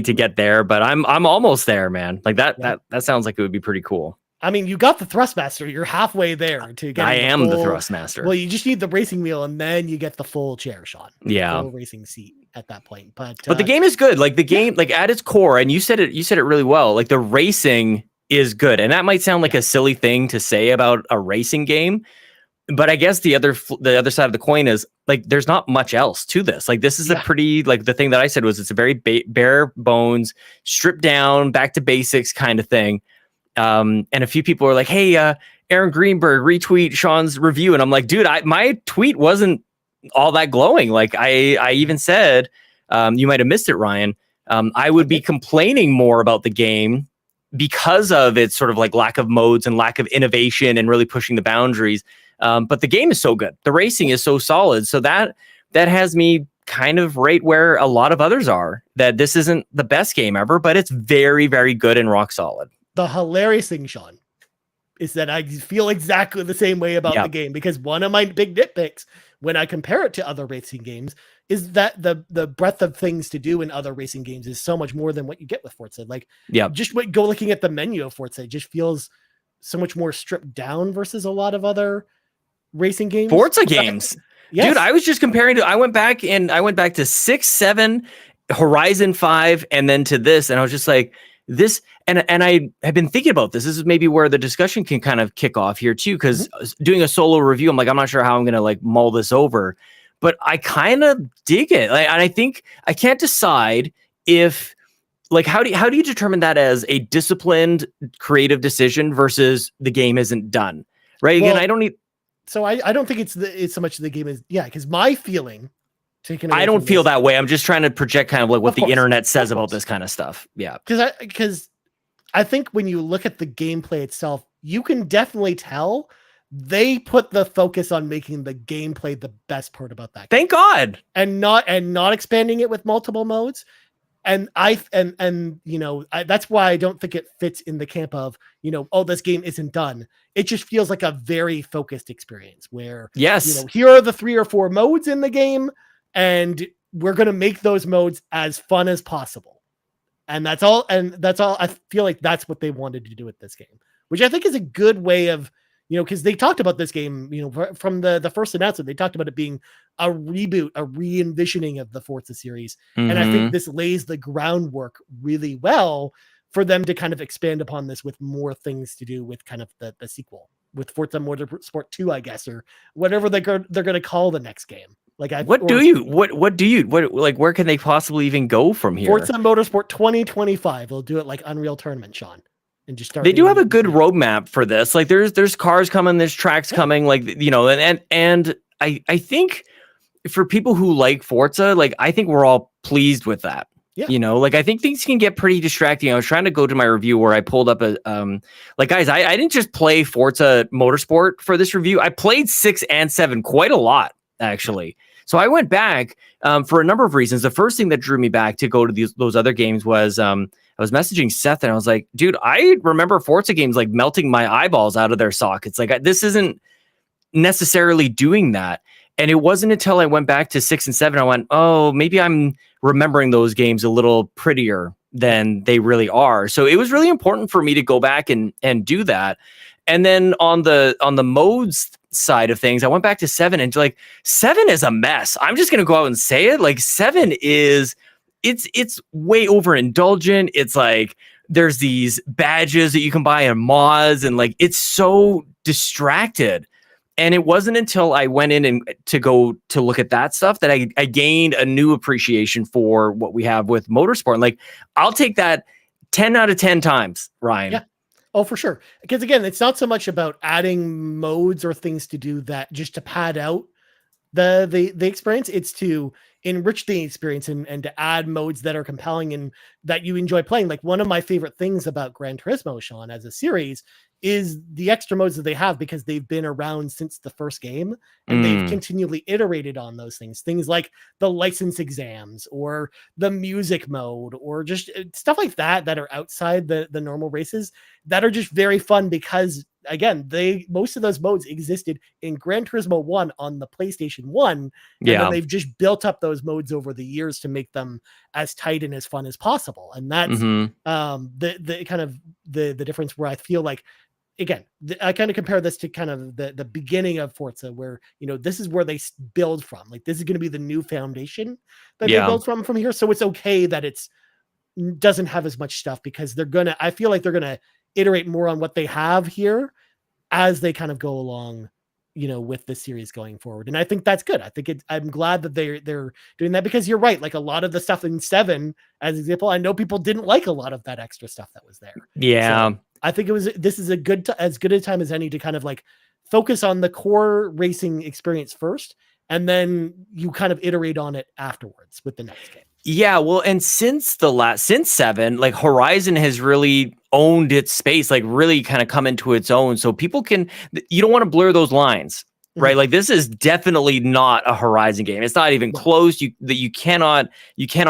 to get there, but I'm almost there, man. Like that sounds like it would be pretty cool. I mean, you got the Thrustmaster. You're halfway there to get. I am the Thrustmaster. Well, you just need the racing wheel, and then you get the full chair, Sean. Yeah, full racing seat at that point. But the game is good. Like the game, like at its core, and you said it really well. Like the racing is good, and that might sound like a silly thing to say about a racing game, but I guess the other side of the coin is like there's not much else to this. Like this is a pretty, like the thing that I said was it's a very bare bones, stripped down, back to basics kind of thing. And a few people are like, hey, Aaron Greenberg, retweet Sean's review. And I'm like, dude, my tweet wasn't all that glowing. Like I even said, you might have missed it, Ryan. I would be complaining more about the game because of its sort of like lack of modes and lack of innovation and really pushing the boundaries. But the game is so good. The racing is so solid. So that has me kind of right where a lot of others are, that this isn't the best game ever, but it's very, very good and rock solid. The hilarious thing, Sean, is that I feel exactly the same way about the game, because one of my big nitpicks when I compare it to other racing games is that the breadth of things to do in other racing games is so much more than what you get with Forza. Like, just go looking at the menu of Forza, it just feels so much more stripped down versus a lot of other racing games. Forza games. Yes. Dude, I was just comparing I went back to 6, 7, Horizon 5, and then to this, and I was just like, this, and I have been thinking about this. This is maybe where the discussion can kind of kick off here too, because doing a solo review, I'm like, I'm not sure how I'm gonna like mull this over, but I kind of dig it. Like, and I think I can't decide if, like, how do you determine that as a disciplined creative decision versus the game isn't done, right? Again, I don't need. So I don't think it's so much the game is, because my feeling. I don't feel that way. I'm just trying to project kind of like what the internet says about this kind of stuff. Yeah. Because I think when you look at the gameplay itself, you can definitely tell they put the focus on making the gameplay the best part about that game. Thank God. And not expanding it with multiple modes. And that's why I don't think it fits in the camp of, this game isn't done. It just feels like a very focused experience where, here are the 3 or 4 modes in the game, and we're going to make those modes as fun as possible. And that's all. I feel like that's what they wanted to do with this game, which I think is a good way of, because they talked about this game, from the first announcement, they talked about it being a reboot, a re-envisioning of the Forza series. Mm-hmm. And I think this lays the groundwork really well for them to kind of expand upon this with more things to do with kind of the sequel, with Forza Motorsport 2, I guess, or whatever they're going to call the next game. Like, where can they possibly even go from here? Forza Motorsport 2025. They'll do it like Unreal Tournament, Sean, and just start. They do have a good roadmap for this. Like, there's cars coming, there's tracks coming. Like, and I think for people who like Forza, like, I think we're all pleased with that. Yeah. You know, like I think things can get pretty distracting. I was trying to go to my review where I pulled up a like guys, I didn't just play Forza Motorsport for this review. I played 6 and 7 quite a lot, actually. So I went back for a number of reasons. The first thing that drew me back to go to those other games was I was messaging Seth and I was like, dude, I remember Forza games like melting my eyeballs out of their sockets. Like this isn't necessarily doing that. And it wasn't until I went back to 6 and 7, I went, oh, maybe I'm remembering those games a little prettier than they really are. So it was really important for me to go back and do that. And then on the modes side of things, I went back to 7 and like 7 is a mess. I'm just gonna go out and say it. Like 7 is it's way overindulgent. It's like there's these badges that you can buy in mods, and like it's so distracted. And it wasn't until I went in and to go to look at that stuff that I gained a new appreciation for what we have with motorsport. And like, I'll take that 10 out of 10 times, Ryan. Yeah. Oh, for sure. Because again, it's not so much about adding modes or things to do that just to pad out the experience. It's to enrich the experience and to add modes that are compelling and that you enjoy playing. Like one of my favorite things about Gran Turismo, Sean, as a series is the extra modes that they have, because they've been around since the first game and they've continually iterated on those things. Things like the license exams or the music mode or just stuff like that are outside the normal races that are just very fun, because again, most of those modes existed in Gran Turismo 1 on the PlayStation 1. And then they've just built up those modes over the years to make them as tight and as fun as possible. And that's the kind of the difference where I feel like, again, I kind of compare this to kind of the beginning of Forza, where, you know, this is where they build from. Like this is going to be the new foundation that they build from here. So it's okay that it's doesn't have as much stuff, because I feel like they're going to iterate more on what they have here as they kind of go along, you know, with the series going forward. And I think that's good. I think I'm glad that they're doing that, because you're right. Like a lot of the stuff in 7, as example, I know people didn't like a lot of that extra stuff that was there. Yeah. So I think this is as good a time as any to kind of like focus on the core racing experience first, and then you kind of iterate on it afterwards with the next game. Yeah, well, and since 7, like Horizon has really owned its space, like really kind of come into its own. So people you don't want to blur those lines, right? Like this is definitely not a Horizon game. It's not even close. You cannot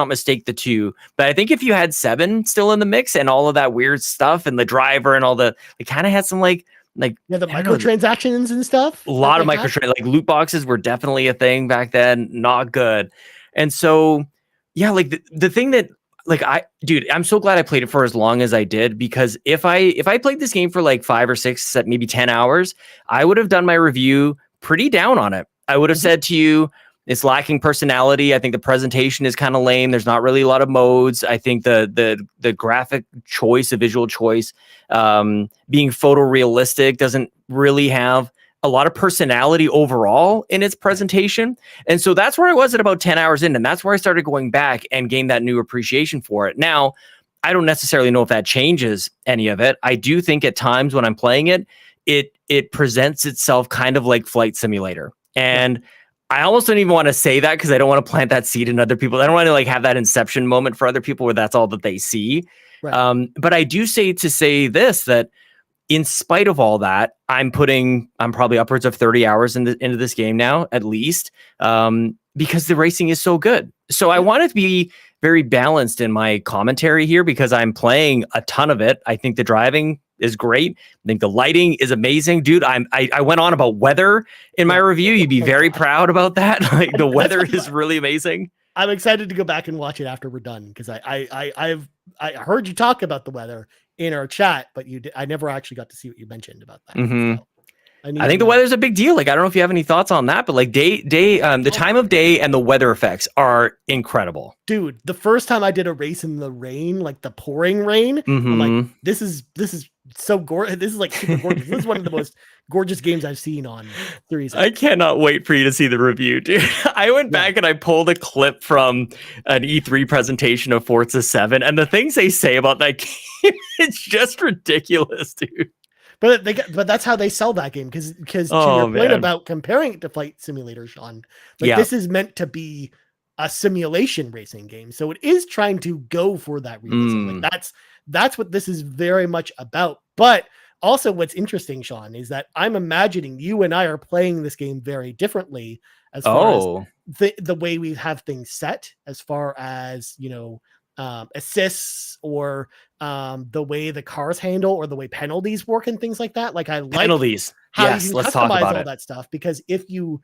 mistake the two. But I think if you had 7 still in the mix and all of that weird stuff and the driver and all it kind of had some like the microtransactions and stuff. A lot of microtransactions, like loot boxes were definitely a thing back then. Not good. And so, yeah, like the thing that like I'm so glad I played it for as long as I did, because if I played this game for like 5 or 6, maybe 10 hours, I would have done my review pretty down on it. I would have said to you, it's lacking personality. I think the presentation is kind of lame. There's not really a lot of modes. I think the graphic choice, the visual choice, being photorealistic doesn't really have a lot of personality overall in its presentation. And so that's where I was at about 10 hours in. And that's where I started going back and gained that new appreciation for it. Now, I don't necessarily know if that changes any of it. I do think at times when I'm playing it, it presents itself kind of like Flight Simulator. And I almost don't even want to say that, because I don't want to plant that seed in other people. I don't want to like have that inception moment for other people where that's all that they see. Right. But I do say this, that in spite of all that, I'm probably upwards of 30 hours into this game now, at least, because the racing is so good. So I want it to be very balanced in my commentary here, because I'm playing a ton of it. I think the driving is great. I think the lighting is amazing, dude. I went on about weather in my review. You'd be very proud about that. Like the weather is really amazing. I'm excited to go back and watch it after we're done, because I heard you talk about the weather in our chat, but I never actually got to see what you mentioned about that. Mm-hmm. So I think the weather's a big deal. Like, I don't know if you have any thoughts on that, but like the time of day and the weather effects are incredible. Dude, the first time I did a race in the rain, like the pouring rain, I'm like, this is so gorgeous. This is like super gorgeous. This is one of the most gorgeous games I've seen on series. I cannot wait for you to see the review, dude. I went back and I pulled a clip from an E3 presentation of Forza 7, and the things they say about that game, it's just ridiculous, dude. But that's how they sell that game, because to your point about comparing it to Flight Simulator, Sean, like this is meant to be a simulation racing game. So it is trying to go for that realism. Like that's what this is very much about. But also what's interesting, Sean, is that I'm imagining you and I are playing this game very differently as far as the way we have things set, as far as, you know, assists or the way the cars handle or the way penalties work and things like that. Like I like penalties. How yes, you can let's talk customize about all that stuff, because if you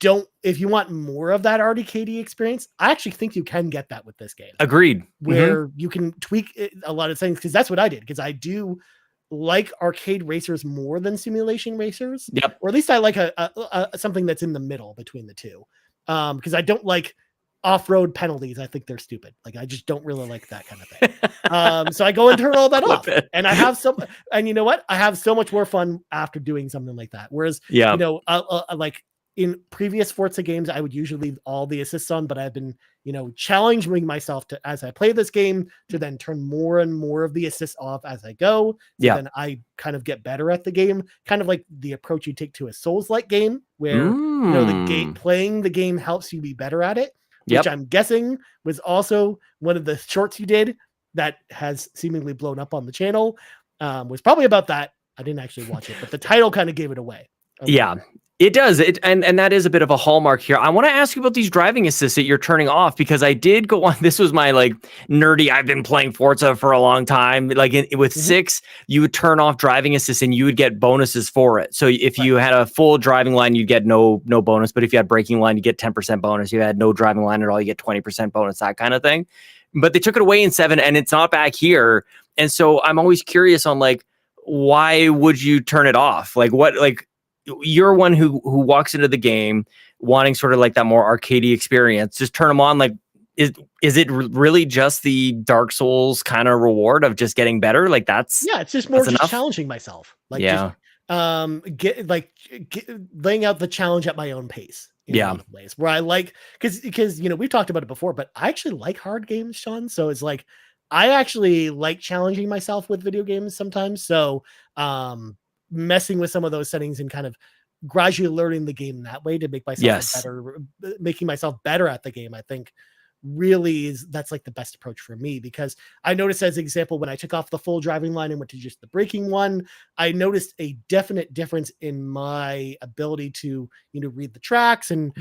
want more of that arcade experience, I actually think you can get that with this game. Agreed. Where you can tweak a lot of things, because that's what I did, because I do like arcade racers more than simulation racers. Yep. Or at least I like a something that's in the middle between the two. Because I don't like off-road penalties. I think they're stupid. Like I just don't really like that kind of thing. So I go and turn all that off, and I have and you know what? I have so much more fun after doing something like that. Whereas, you know, like in previous Forza games, I would usually leave all the assists on, but I've been, you know, challenging myself to, as I play this game, to then turn more and more of the assists off as I go. So then I kind of get better at the game, kind of like the approach you take to a Souls-like game, where you know, playing the game helps you be better at it. Which I'm guessing was also one of the shorts you did that has seemingly blown up on the channel. Was probably about that. I didn't actually watch it, but the title kind of gave it away. Yeah, it does. And that is a bit of a hallmark here. I want to ask you about these driving assists that you're turning off, because I did go on. This was my like nerdy. I've been playing Forza for a long time. Like with 6, you would turn off driving assists and you would get bonuses for it. So if you had a full driving line, you get no bonus. But if you had braking line, you get 10% bonus. If you had no driving line at all, you get 20% bonus. That kind of thing. But they took it away in 7, and it's not back here. And so I'm always curious on like, why would you turn it off? Like what like. You're one who walks into the game wanting sort of like that more arcadey experience. Just turn them on. Like, is it really just the Dark Souls kind of reward of just getting better? Like it's just more just challenging myself. Like just, laying out the challenge at my own pace. In a lot of ways where I like, because you know, we've talked about it before, but I actually like hard games, Sean. So it's like I actually like challenging myself with video games sometimes. So messing with some of those settings and kind of gradually learning the game that way to make myself better, making myself better at the game, I think really that's like the best approach for me. Because I noticed, as an example, when I took off the full driving line and went to just the braking one, I noticed a definite difference in my ability to, you know, read the tracks and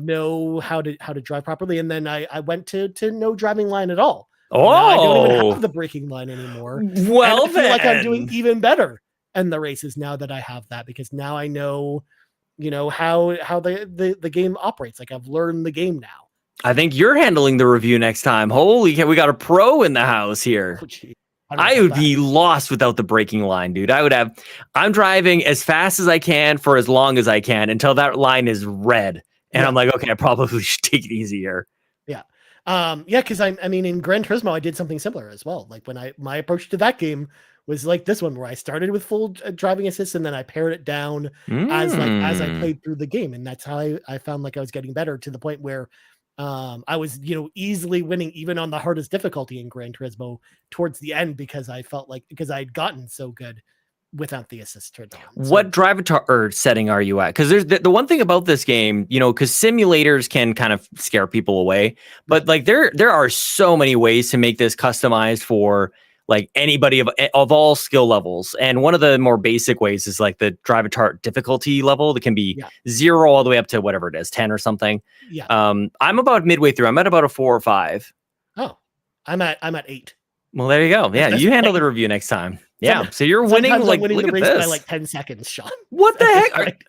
know how to drive properly. And then I went to no driving line at all. Oh, I don't even have the braking line anymore. Well, and I feel like I'm doing even better in the races now that I have that, because now I know, you know, how the game operates. Like I've learned the game now. I think you're handling the review next time. Holy cow, we got a pro in the house here. I would be lost without the braking line, dude. I'm driving as fast as I can for as long as I can until that line is red. And I'm like, okay, I probably should take it easy here. Because I mean, in Gran Turismo, I did something similar as well. Like when my approach to that game was like this one, where I started with full driving assist and then I pared it down as I played through the game, and that's how I found like I was getting better, to the point where I was, you know, easily winning even on the hardest difficulty in Gran Turismo towards the end, because I felt like, because I had gotten so good without the assist turned on. So, what driver setting are you at? Because there's the one thing about this game, you know, because simulators can kind of scare people away, but like there are so many ways to make this customized for like anybody of all skill levels. And one of the more basic ways is like the drive-a-tart difficulty level that can be 0 all the way up to whatever it is, 10 or something. I'm about midway through. I'm at about a 4 or 5. Oh, I'm at 8. Well, there you go. Yeah, you handle the review next time. Yeah, so you're winning. Like, winning look the at race this. by like 10 seconds, Sean. What the heck?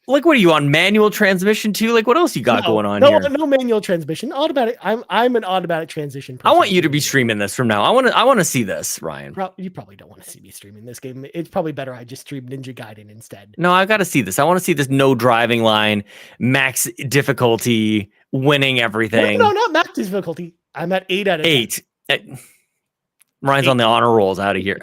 Like, what are you on, manual transmission too? Like, what else you got going on here? No manual transmission. Automatic. I'm an automatic transition person. I want you to be streaming this from now. I want to see this, Ryan. You probably don't want to see me streaming this game. It's probably better I just stream Ninja Gaiden instead. No, I got to see this. I want to see this no driving line, max difficulty, winning everything. No, not max difficulty. I'm at 8 out of 8. Ryan's on the honor rolls out here.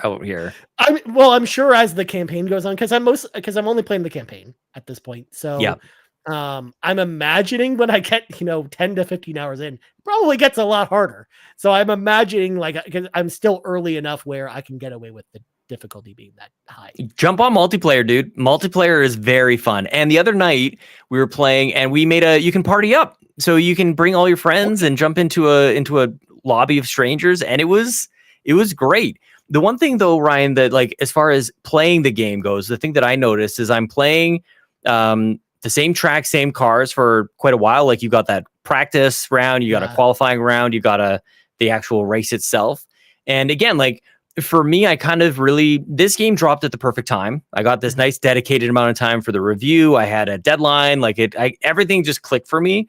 I'm sure as the campaign goes on, because I'm only playing the campaign at this point. So I'm imagining when I get 10 to 15 hours in, it probably gets a lot harder. So I'm imagining, like, because I'm still early enough where I can get away with the difficulty being that high. Jump on multiplayer, dude. Multiplayer is very fun. And the other night we were playing and we made you can party up. so you can bring all your friends and jump into a lobby of strangers, and it was great. The one thing though, Ryan, that like as far as playing the game goes, the thing that I noticed is I'm playing the same track, same cars for quite a while. Like you got that practice round, you got a qualifying round, you got the actual race itself. And again, like for me, I kind of really, this game dropped at the perfect time. I got this nice dedicated amount of time for the review. I had a deadline, like everything just clicked for me,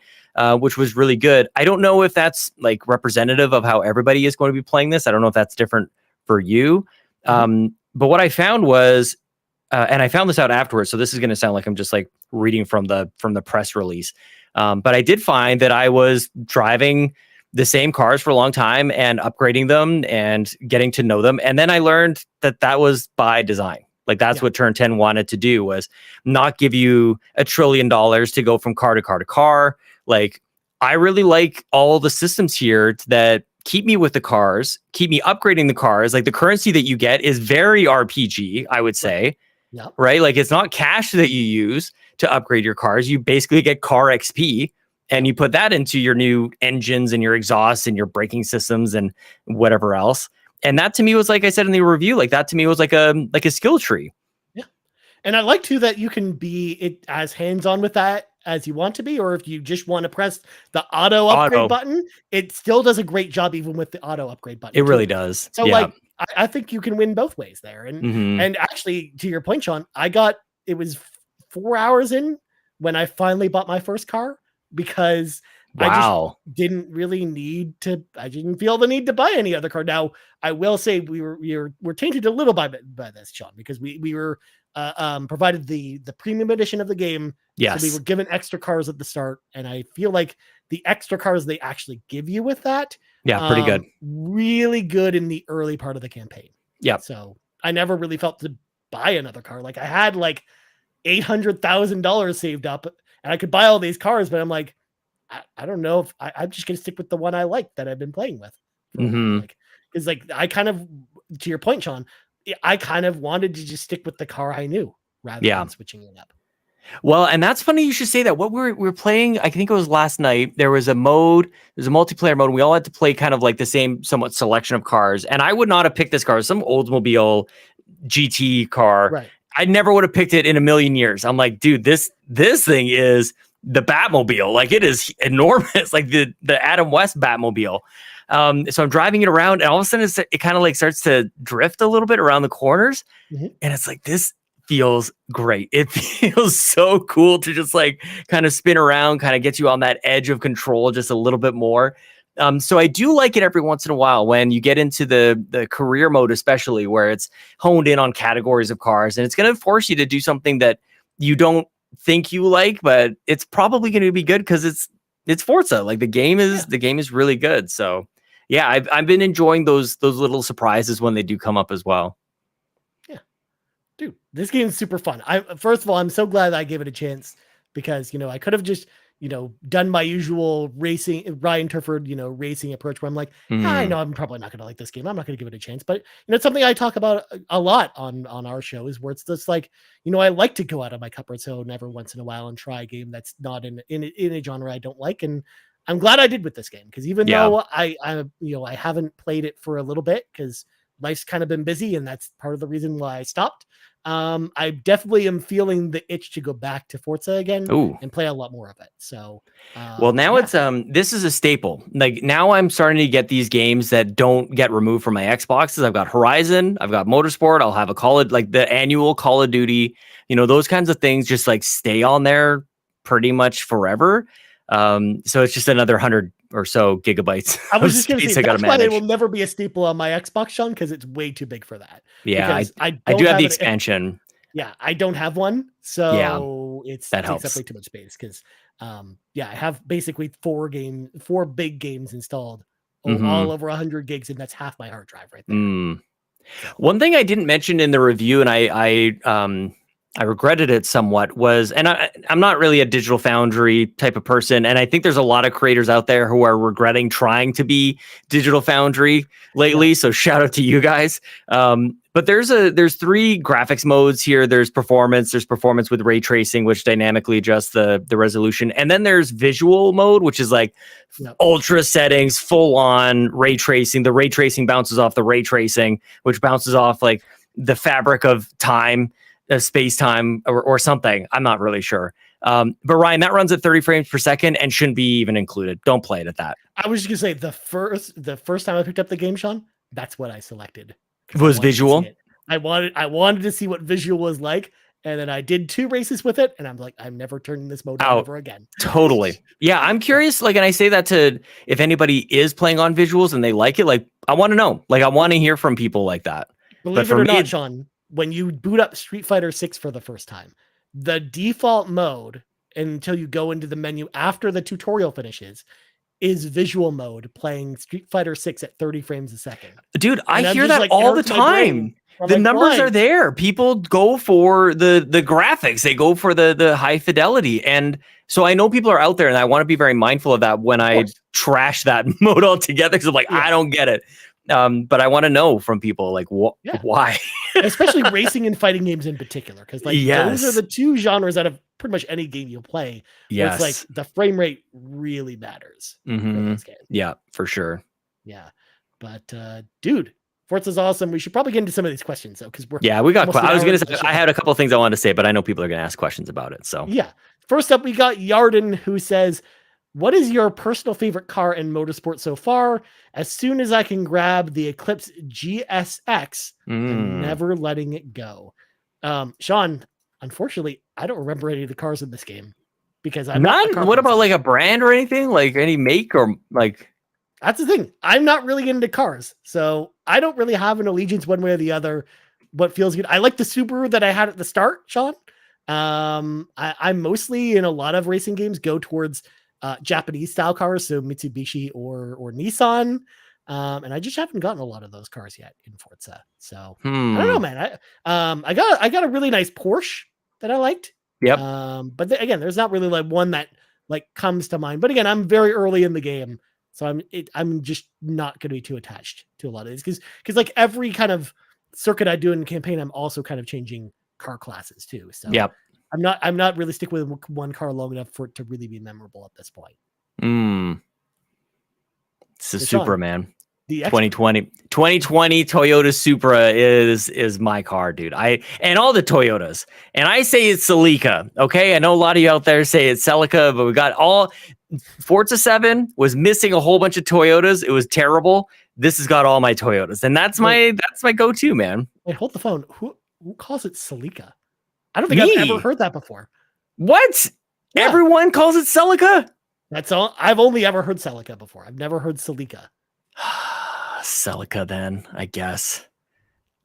which was really good. I don't know if that's like representative of how everybody is going to be playing this. I don't know if that's different for you. But what I found was, and I found this out afterwards, so this is going to sound like I'm just like reading from the press release. But I did find that I was driving the same cars for a long time and upgrading them and getting to know them. And then I learned that was by design. Like that's what Turn 10 wanted to do, was not give you $1 trillion to go from car to car to car. Like I really like all the systems here that keep me with the cars, keep me upgrading the cars. Like the currency that you get is very RPG, I would say. Right? Like it's not cash that you use to upgrade your cars. You basically get car XP. And you put that into your new engines and your exhausts and your braking systems and whatever else. And that to me was, like I said in the review, like that to me was like a skill tree. Yeah. And I like too that you can be as hands-on with that as you want to be, or if you just want to press the auto upgrade button, it still does a great job even with the auto upgrade button. It really does. So like I think you can win both ways there. And and actually, to your point, Sean, it was 4 hours in when I finally bought my first car. Because I just didn't really I didn't feel the need to buy any other car. Now, I will say we're tainted a little by this, Sean, because we were provided the premium edition of the game. Yes. So we were given extra cars at the start. And I feel like the extra cars they actually give you with that. Yeah, pretty good. Really good in the early part of the campaign. Yeah. So I never really felt to buy another car. Like I had like $800,000 saved up. And I could buy all these cars, but I'm like, I don't know if I'm just going to stick with the one I like that I've been playing with. Because like I kind of, to your point, Sean, I kind of wanted to just stick with the car I knew rather than switching it up. Well, and that's funny you should say that. What we were playing, I think it was last night, there was a multiplayer mode. And we all had to play kind of like the same somewhat selection of cars. And I would not have picked this car. It was some Oldsmobile GT car. Right. I never would have picked it in a million years. I'm like, dude, this thing is the Batmobile. Like it is enormous, like the Adam West Batmobile. So I'm driving it around, and all of a sudden it kind of like starts to drift a little bit around the corners, and it's like, this feels great. It feels so cool to just like kind of spin around, kind of get you on that edge of control just a little bit more. So I do like it every once in a while when you get into the career mode, especially where it's honed in on categories of cars, and it's going to force you to do something that you don't think you like, but it's probably going to be good because it's Forza. Like the game is really good. So yeah, I've been enjoying those little surprises when they do come up as well. Yeah, dude, this game is super fun. First of all, I'm so glad I gave it a chance because I could have just done my usual Ryan Turford, racing approach where I'm like, I know I'm probably not going to like this game. I'm not going to give it a chance. But, it's something I talk about a lot on our show is where it's just like, I like to go out of my comfort zone every once in a while and try a game that's not in a genre I don't like. And I'm glad I did with this game because even though I haven't played it for a little bit because life's kind of been busy and that's part of the reason why I stopped. I definitely am feeling the itch to go back to Forza again and play a lot more of it. So, well, now it's this is a staple. Like now I'm starting to get these games that don't get removed from my Xboxes. I've got Horizon, I've got Motorsport, I'll have the annual Call of Duty, those kinds of things just like stay on there pretty much forever. So it's just another 100 or so gigabytes. I was just going to say that's why they will never be a staple on my Xbox, Sean, because it's way too big for that. Yeah, I do have the expansion. I don't have one, so it takes up way too much space. Because I have basically four big games installed, all over 100 gigs, and that's half my hard drive right there. One thing I didn't mention in the review, and I I regretted it somewhat was, and I'm not really a Digital Foundry type of person, and I think there's a lot of creators out there who are regretting trying to be Digital Foundry lately. Yeah. So shout out to you guys. But there's 3 graphics modes here. There's performance with ray tracing, which dynamically adjusts the resolution, and then there's visual mode, which is like ultra settings, full on ray tracing. The ray tracing bounces off the ray tracing, which bounces off like the fabric of time. Space time or something. I'm not really sure. But Ryan, that runs at 30 frames per second and shouldn't be even included. Don't play it at that. I was just gonna say the first time I picked up the game, Sean, that's what I selected. Was visual? I wanted to see what visual was like, and then I did 2 races with it, and I'm like, I'm never turning this mode on ever again. Totally. Yeah, I'm curious. Like, and I say that to if anybody is playing on visuals and they like it, like I want to know. Like, I want to hear from people like that. Believe it or not, Sean, when you boot up Street Fighter 6 for the first time, the default mode until you go into the menu after the tutorial finishes is visual mode playing Street Fighter 6 at 30 frames a second. Dude, I hear that all the time. The numbers are there. People go for the graphics. They go for the high fidelity. And so I know people are out there, and I want to be very mindful of that when I trash that mode altogether, because I'm like, I don't get it. But I want to know from people like why, especially racing and fighting games in particular, because like those are the 2 genres out of pretty much any game you play. Yes, it's like the frame rate really matters. For those games. Yeah, for sure. Yeah, but dude, Forza's awesome. We should probably get into some of these questions though, because we got. I was gonna say I had a couple of things I wanted to say, but I know people are gonna ask questions about it. So first up, we got Yarden, who says, what is your personal favorite car in motorsport so far? As soon as I can grab the Eclipse GSX, I'm never letting it go. Sean, unfortunately, I don't remember any of the cars in this game because I'm not. What about like a brand or anything? Like any make or like? That's the thing. I'm not really into cars, so I don't really have an allegiance one way or the other. What feels good? I like the Subaru that I had at the start, Sean. I'm mostly in a lot of racing games go towards Japanese style cars, so Mitsubishi or Nissan, and I just haven't gotten a lot of those cars yet in Forza. So I don't know, man. I got a really nice Porsche that I liked. Yep. But again, there's not really like one that like comes to mind. But again, I'm very early in the game, so I'm just not going to be too attached to a lot of these because like every kind of circuit I do in the campaign, I'm also kind of changing car classes too. So I'm not really sticking with one car long enough for it to really be memorable at this point. It's a Supra, man. The 2020 Toyota Supra is my car, dude. And all the Toyotas. And I say it's Celica. Okay. I know a lot of you out there say it's Celica, but we got all Forza 7 was missing a whole bunch of Toyotas. It was terrible. This has got all my Toyotas. And that's my go-to, man. Wait, hold the phone. Who calls it Celica? I don't think I've ever heard that before. What? Yeah. Everyone calls it Celica? That's all. I've only ever heard Celica before. I've never heard Celica. Celica, then, I guess.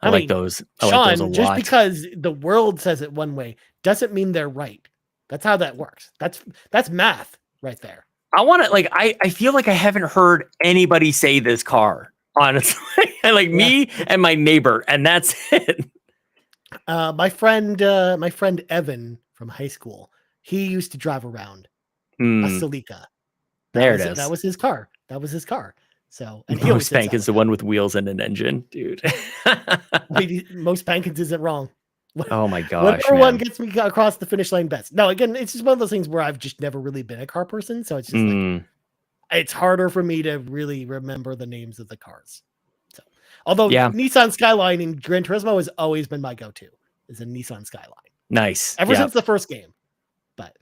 I like those. I Sean, like those a just lot. Because the world says it one way doesn't mean they're right. That's how that works. That's math right there. I want to I feel like I haven't heard anybody say this car, honestly. Me and my neighbor, and that's it. My friend Evan from high school, he used to drive around a Celica. There it is. That was his car. So, and MoSpankins, the one with wheels and an engine, dude. MoSpankins isn't wrong. Oh my gosh. Whatever one gets me across the finish line best. No, again, it's just one of those things where I've just never really been a car person. So it's just like, it's harder for me to really remember the names of the cars. So, although Nissan Skyline in Gran Turismo has always been my go-to, is a Nissan Skyline. Nice. Ever since the first game. But,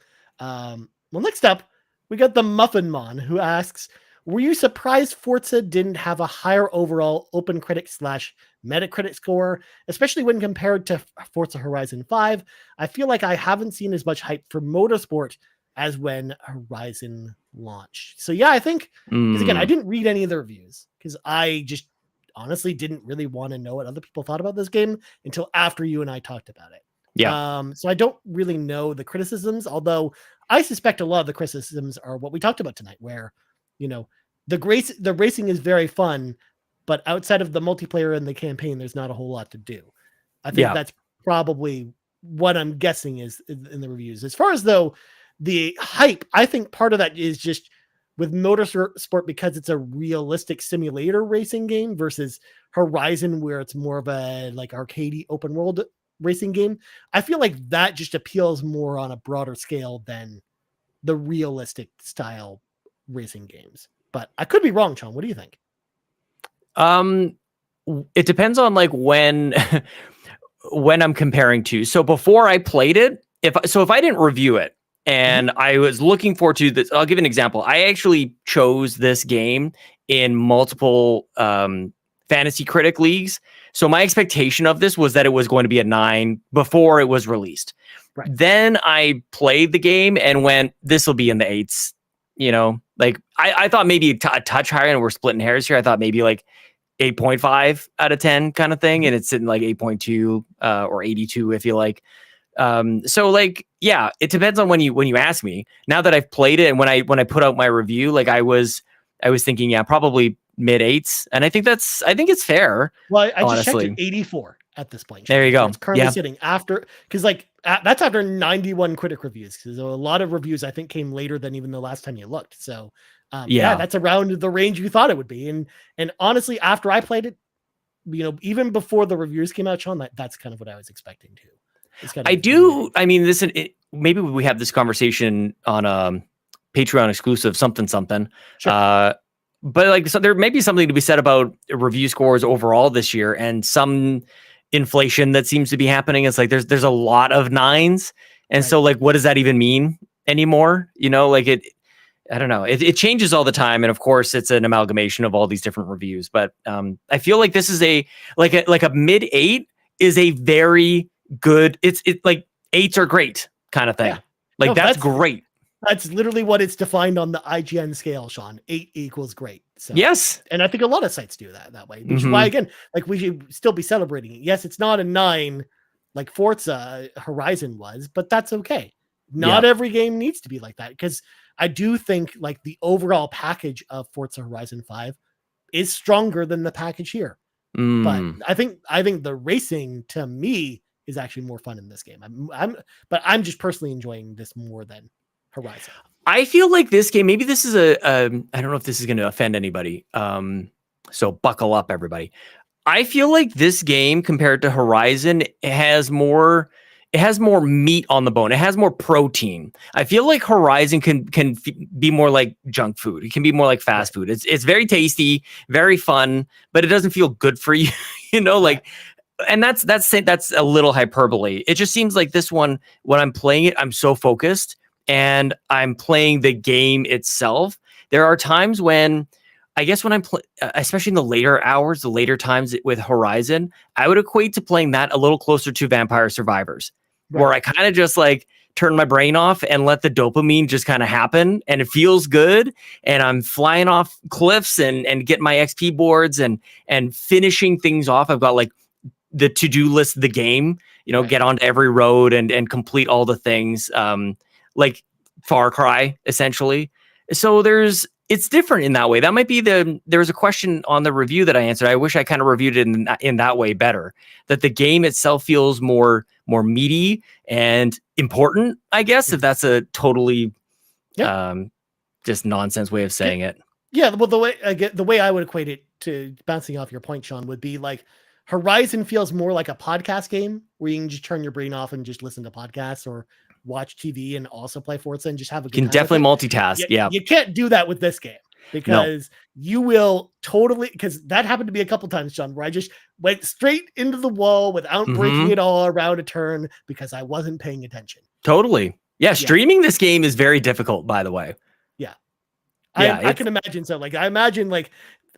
next up, we got the Muffin Mon, who asks, were you surprised Forza didn't have a higher overall OpenCritic / Metacritic score, especially when compared to Forza Horizon 5? I feel like I haven't seen as much hype for Motorsport as when Horizon launched. So yeah, I think, because again, I didn't read any of the reviews because I just honestly didn't really want to know what other people thought about this game until after you and I talked about it. Yeah. So I don't really know the criticisms, although I suspect a lot of the criticisms are what we talked about tonight, where the racing is very fun, but outside of the multiplayer and the campaign, there's not a whole lot to do. I think that's probably what I'm guessing is in the reviews. As far as though the hype, I think part of that is just with Motorsport, because it's a realistic simulator racing game versus Horizon, where it's more of a like arcadey open world racing game. I feel like that just appeals more on a broader scale than the realistic style racing games. But I could be wrong, Sean. What do you think? It depends on like when when I'm comparing to. So before I played it, if I didn't review it and I was looking forward to this, I'll give an example. I actually chose this game in multiple fantasy critic leagues. So my expectation of this was that it was going to be a 9 before it was released. Right. Then I played the game and went, this will be in the 8s. You know, like I thought maybe a touch higher, and we're splitting hairs here. I thought maybe like 8.5 out of 10 kind of thing. And it's sitting like 8.2 or 82, if you like. So like, yeah, it depends on when you ask me. Now that I've played it, and when I put out my review, like I was thinking, yeah, probably mid 8s. And I think it's fair. Well, I just honestly. checked it, 84 at this point. There you go. It's currently sitting after, because like that's after 91 critic reviews. Because a lot of reviews I think came later than even the last time you looked. So yeah, that's around the range you thought it would be. And honestly, after I played it, you know, even before the reviews came out, Sean, that's kind of what I was expecting too. I mean, listen, maybe we have this conversation on a Patreon exclusive something. Sure. But like, so there may be something to be said about review scores overall this year, and some inflation that seems to be happening. It's like there's a lot of 9s, and so like, what does that even mean anymore? You know, like I don't know. It changes all the time, and of course, it's an amalgamation of all these different reviews. But I feel like this is a mid 8 is a very good. It's like 8s are great kind of thing. Yeah. Like no, that's great. That's literally what it's defined on the IGN scale, Sean. 8 equals great. So, yes. And I think a lot of sites do that way. Which is why, again, like we should still be celebrating it. Yes, it's not a 9 like Forza Horizon was, but that's okay. Not every game needs to be like that, because I do think like the overall package of Forza Horizon 5 is stronger than the package here. But I think the racing to me is actually more fun in this game. I'm just personally enjoying this more than Horizon. I feel like this game, maybe this is I don't know if this is going to offend anybody. So buckle up, everybody. I feel like this game compared to Horizon has more meat on the bone. It has more protein. I feel like Horizon can be more like junk food. It can be more like fast food. It's very tasty, very fun, but it doesn't feel good for you. You know, like, and that's a little hyperbole. It just seems like this one, when I'm playing it, I'm so focused and I'm playing the game itself. There are times when, I guess when I'm especially in the later hours, the later times with Horizon, I would equate to playing that a little closer to Vampire Survivors, where I kind of just like turn my brain off and let the dopamine just kind of happen, and it feels good, and I'm flying off cliffs and get my XP boards and finishing things off. I've got like the to-do list of the game, you know, get onto every road and complete all the things, like Far Cry, essentially. So it's different in that way. That might be there was a question on the review that I answered. I wish I kind of reviewed it in that way better, that the game itself feels more meaty and important, I guess, if that's a totally just nonsense way of saying it. Yeah. Well, the way I would equate it to, bouncing off your point, Sean, would be like Horizon feels more like a podcast game where you can just turn your brain off and just listen to podcasts or watch TV and also play Forza and just have a good time. Can definitely multitask. You can't do that with this game, because you will totally, because that happened to me a couple times, John, where I just went straight into the wall without breaking it all around a turn because I wasn't paying attention. Totally. Yeah. Streaming this game is very difficult, by the way. Yeah. I can imagine. So like, I imagine like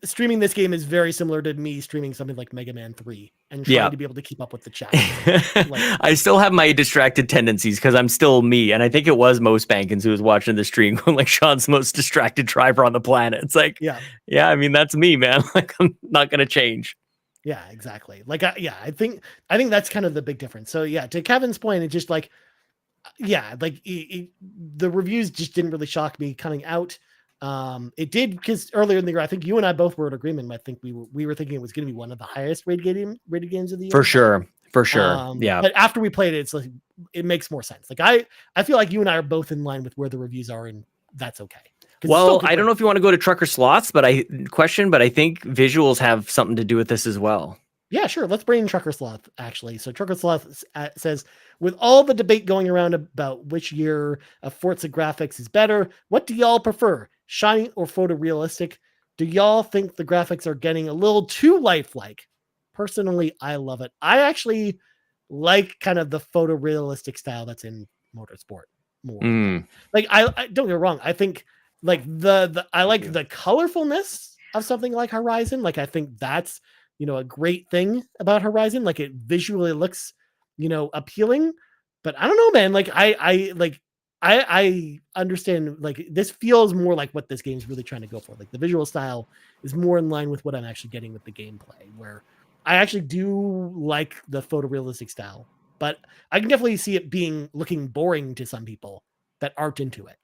streaming this game is very similar to me streaming something like Mega Man 3 and trying to be able to keep up with the chat. I still have my distracted tendencies because I'm still me. And I think it was MoSpankins who was watching the stream going like, Sean's the most distracted driver on the planet. It's like, I mean, that's me, man. Like, I'm not going to change. Yeah, exactly. Like, I think that's kind of the big difference. So yeah, to Kevin's point, it's just like, the reviews just didn't really shock me coming out. It did, because earlier in the year, I think you and I both were in agreement. I think we were thinking it was going to be one of the highest rated games of the year. For sure. For sure. Yeah. But after we played it, it's like it makes more sense. Like I feel like you and I are both in line with where the reviews are, and that's okay. Well, I don't know if you want to go to Trucker Sloths, but I think visuals have something to do with this as well. Yeah, sure. Let's bring in Trucker Sloth, actually. So Trucker Sloth says, with all the debate going around about which year of Forza graphics is better, what do y'all prefer, shiny or photorealistic? Do y'all think the graphics are getting a little too lifelike? Personally, I love it. I actually like kind of the photorealistic style that's in Motorsport more. Like, I don't get me wrong. I think like I like the colorfulness of something like Horizon. Like, I think that's, a great thing about Horizon. Like, it visually looks, appealing, but I don't know, man. Like, I understand, like, this feels more like what this game's really trying to go for. Like, the visual style is more in line with what I'm actually getting with the gameplay, where I actually do like the photorealistic style, but I can definitely see it looking boring to some people that aren't into it.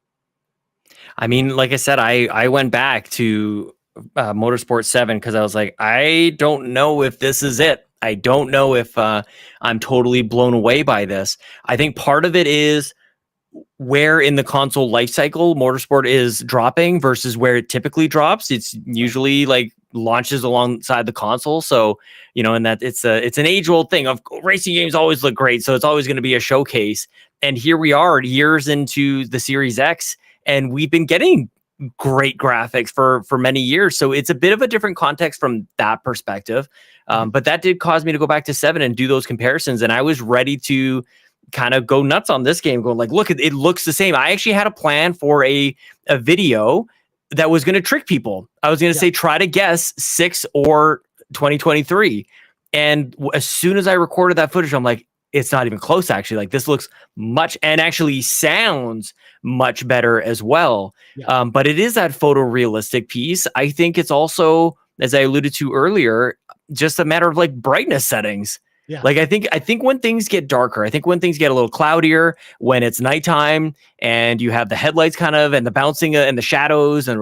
I mean, like I said, I went back to Motorsport 7 because I was like, I don't know if this is it. I don't know if I'm totally blown away by this. I think part of it is where in the console life cycle Motorsport is dropping versus where it typically drops. It's usually like launches alongside the console. So, and that it's an age-old thing of racing games always look great. So it's always going to be a showcase. And here we are years into the Series X, and we've been getting great graphics for many years. So it's a bit of a different context from that perspective. But that did cause me to go back to 7 and do those comparisons. And I was ready to kind of go nuts on this game, going like, look, it looks the same. I actually had a plan for a video that was going to trick people. I was going to say, try to guess 6 or 2023. And as soon as I recorded that footage, I'm like, it's not even close, actually. Like, this looks much, and actually sounds much better as well. Yeah. But it is that photorealistic piece. I think it's also, as I alluded to earlier, just a matter of like brightness settings. Yeah. Like, I think when things get darker, I think when things get a little cloudier, when it's nighttime and you have the headlights kind of and the bouncing and the shadows and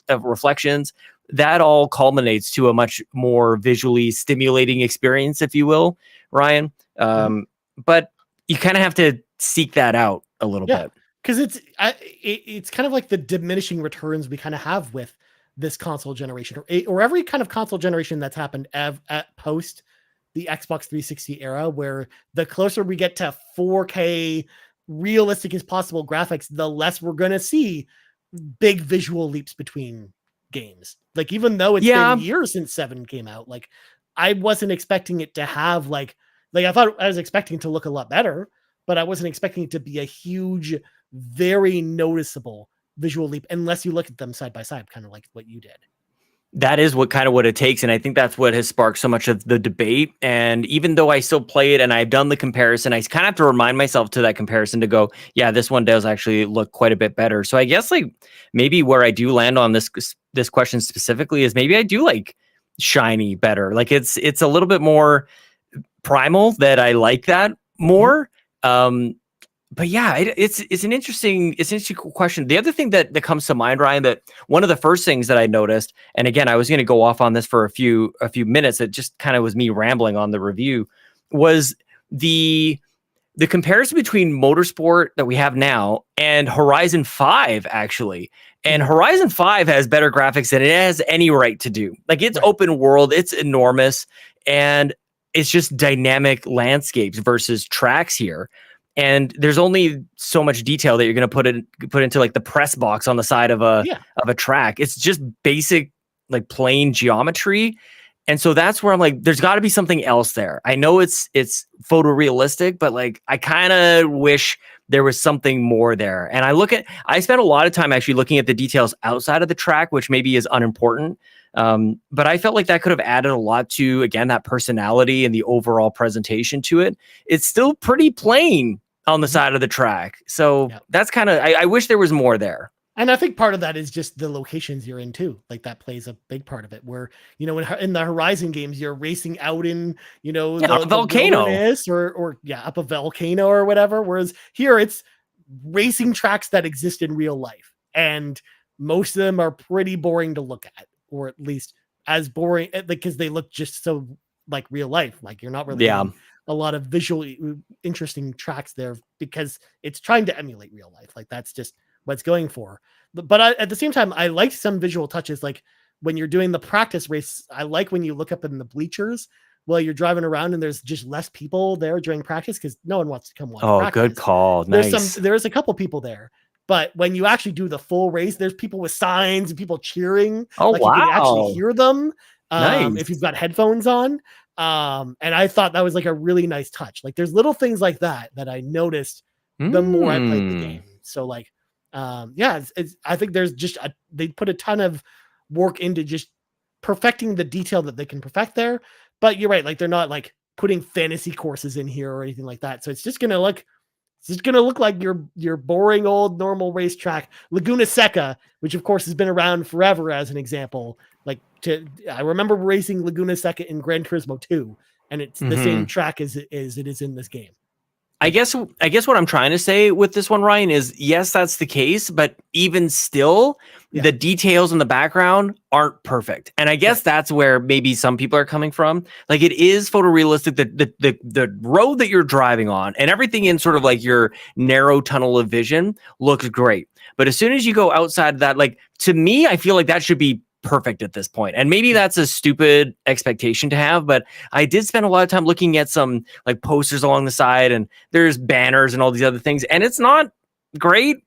reflections, that all culminates to a much more visually stimulating experience, if you will, Ryan. But you kind of have to seek that out a little bit. Because it's kind of like the diminishing returns we kind of have with this console generation, or every kind of console generation that's happened at post the Xbox 360 era, where the closer we get to 4K realistic as possible graphics, the less we're going to see big visual leaps between games. Like, even though it's been years since 7 came out, like, I wasn't expecting it to have like I thought I was expecting it to look a lot better, but I wasn't expecting it to be a huge, very noticeable visual leap unless you look at them side by side, kind of like what you did. That is what it takes. And I think that's what has sparked so much of the debate. And even though I still play it and I've done the comparison, I kind of have to remind myself to that comparison to go, yeah, this one does actually look quite a bit better. So I guess like maybe where I do land on this question specifically is maybe I do like shiny better. Like, it's a little bit more primal that I like that more. But yeah, it's an interesting question. The other thing that comes to mind, Ryan, that one of the first things that I noticed, and again, I was going to go off on this for a few minutes. It just kind of was me rambling on the review, was the comparison between Motorsport that we have now and Horizon 5, actually. And Horizon 5 has better graphics than it has any right to do. Like, it's open world, it's enormous, and it's just dynamic landscapes versus tracks here. And there's only so much detail that you're going to put into like the press box on the side of a track. It's just basic, like, plain geometry. And so that's where I'm like, there's got to be something else there. I know it's photorealistic, but like, I kind of wish there was something more there. And I spent a lot of time actually looking at the details outside of the track, which maybe is unimportant. But I felt like that could have added a lot to, again, that personality and the overall presentation to it. It's still pretty plain on the side of the track. So that's kind of, I wish there was more there. And I think part of that is just the locations you're in too. Like, that plays a big part of it, where, in the Horizon games, you're racing out in, the volcano or up a volcano or whatever. Whereas here it's racing tracks that exist in real life. And most of them are pretty boring to look at, or at least as boring, because they look just so like real life. Like, you're not really getting a lot of visually interesting tracks there because it's trying to emulate real life. Like that's just what it's going for. But at the same time, I like some visual touches. Like when you're doing the practice race, I like when you look up in the bleachers while you're driving around and there's just less people there during practice because no one wants to come watch practice. Good call. Nice. There's a couple people there. But when you actually do the full race, there's people with signs and people cheering. Oh, like wow. You can actually hear them Nice. if you've got headphones on. And I thought that was like a really nice touch. Like there's little things like that I noticed the more I played the game. So like, I think there's just they put a ton of work into just perfecting the detail that they can perfect there. But you're right, like they're not like putting fantasy courses in here or anything like that. So it's just gonna look like your boring old normal racetrack. Laguna Seca, which of course has been around forever as an example. I remember racing Laguna Seca in Gran Turismo 2, and it's the same track as it is in this game. I guess what I'm trying to say with this one, Ryan, is yes, that's the case, but even still, the details in the background aren't perfect. And I guess that's where maybe some people are coming from. Like it is photorealistic, the road that you're driving on and everything in sort of like your narrow tunnel of vision looks great. But as soon as you go outside of that, like to me, I feel like that should be perfect at this point. And maybe that's a stupid expectation to have, but I did spend a lot of time looking at some like posters along the side and there's banners and all these other things, and it's not great.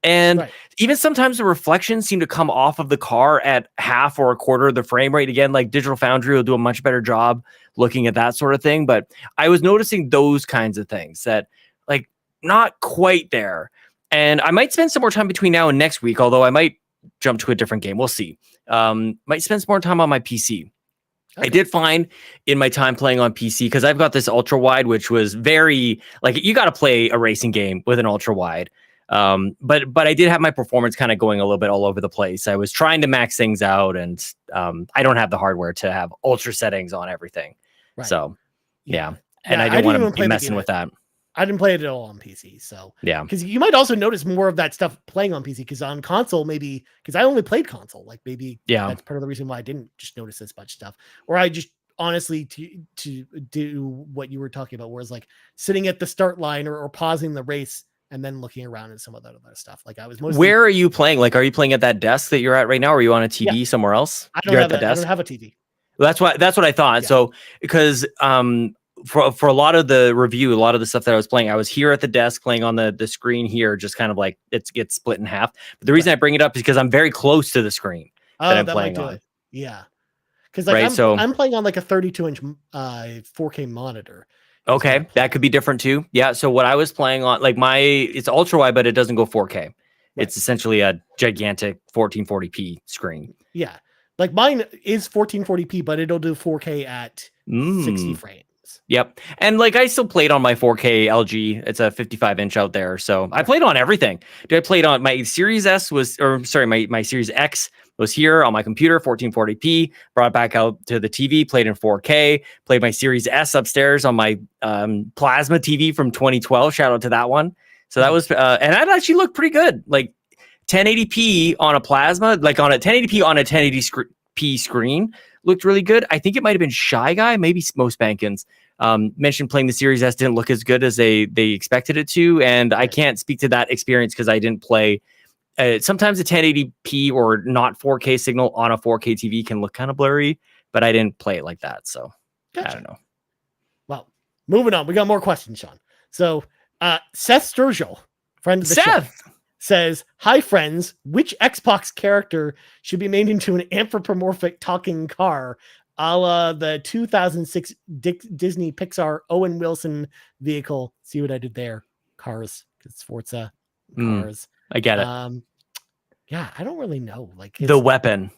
And even sometimes the reflections seem to come off of the car at half or a quarter of the frame rate. Again, like Digital Foundry will do a much better job looking at that sort of thing. But I was noticing those kinds of things that like not quite there. And I might spend some more time between now and next week, although I might jump to a different game. We'll see. Might spend some more time on my PC. Okay. I did find in my time playing on PC, because I've got this ultra wide, which was very like you got to play a racing game with an ultra wide. But I did have my performance kind of going a little bit all over the place. I was trying to max things out, and I don't have the hardware to have ultra settings on everything. Right. So and I didn't want to be messing with that. I didn't play it at all on PC. So because you might also notice more of that stuff playing on PC, because on console, maybe because I only played console, like maybe that's part of the reason why I didn't just notice this much stuff, or I just honestly to do what you were talking about, whereas like sitting at the start line or pausing the race and then looking around at some of that other stuff. Like I was mostly. Where are you playing? Like, are you playing at that desk that you're at right now? Or are you on a TV somewhere else? I don't have a TV. Well, that's what I thought. Yeah. So because for a lot of the review, a lot of the stuff that I was playing, I was here at the desk playing on the screen here, just kind of like it gets split in half. But the reason I bring it up is because I'm very close to the screen that I'm playing on. Yeah. Because like I'm playing on like a 32-inch 4K monitor. Okay, that could be different too. Yeah. So what I was playing on, like it's ultra wide, but it doesn't go 4K. Right. It's essentially a gigantic 1440p screen. Yeah. Like mine is 1440p, but it'll do 4K at 60 frames. Yep. And like I still played on my 4K LG. It's a 55-inch out there. So I played on everything. I played on my Series S my Series X was here on my computer, 1440p, brought it back out to the TV, played in 4K, played my Series S upstairs on my plasma TV from 2012. Shout out to that one. So that was, and that actually looked pretty good. Like 1080p on a plasma, like on a 1080p on a 1080p screen looked really good. I think it might've been Shy Guy, maybe MoSpankins, mentioned playing the Series S didn't look as good as they expected it to. And I can't speak to that experience because I didn't play. Sometimes a 1080p or not 4K signal on a 4K TV can look kind of blurry, but I didn't play it like that. So I don't know. Well, moving on. We got more questions, Sean. So Seth Sturgill, friend of the show, says, "Hi, friends. Which Xbox character should be made into an anthropomorphic talking car, a la the 2006 Disney Pixar Owen Wilson vehicle?" See what I did there? Cars, because Forza cars. I get it. Yeah, I don't really know. Like the weapon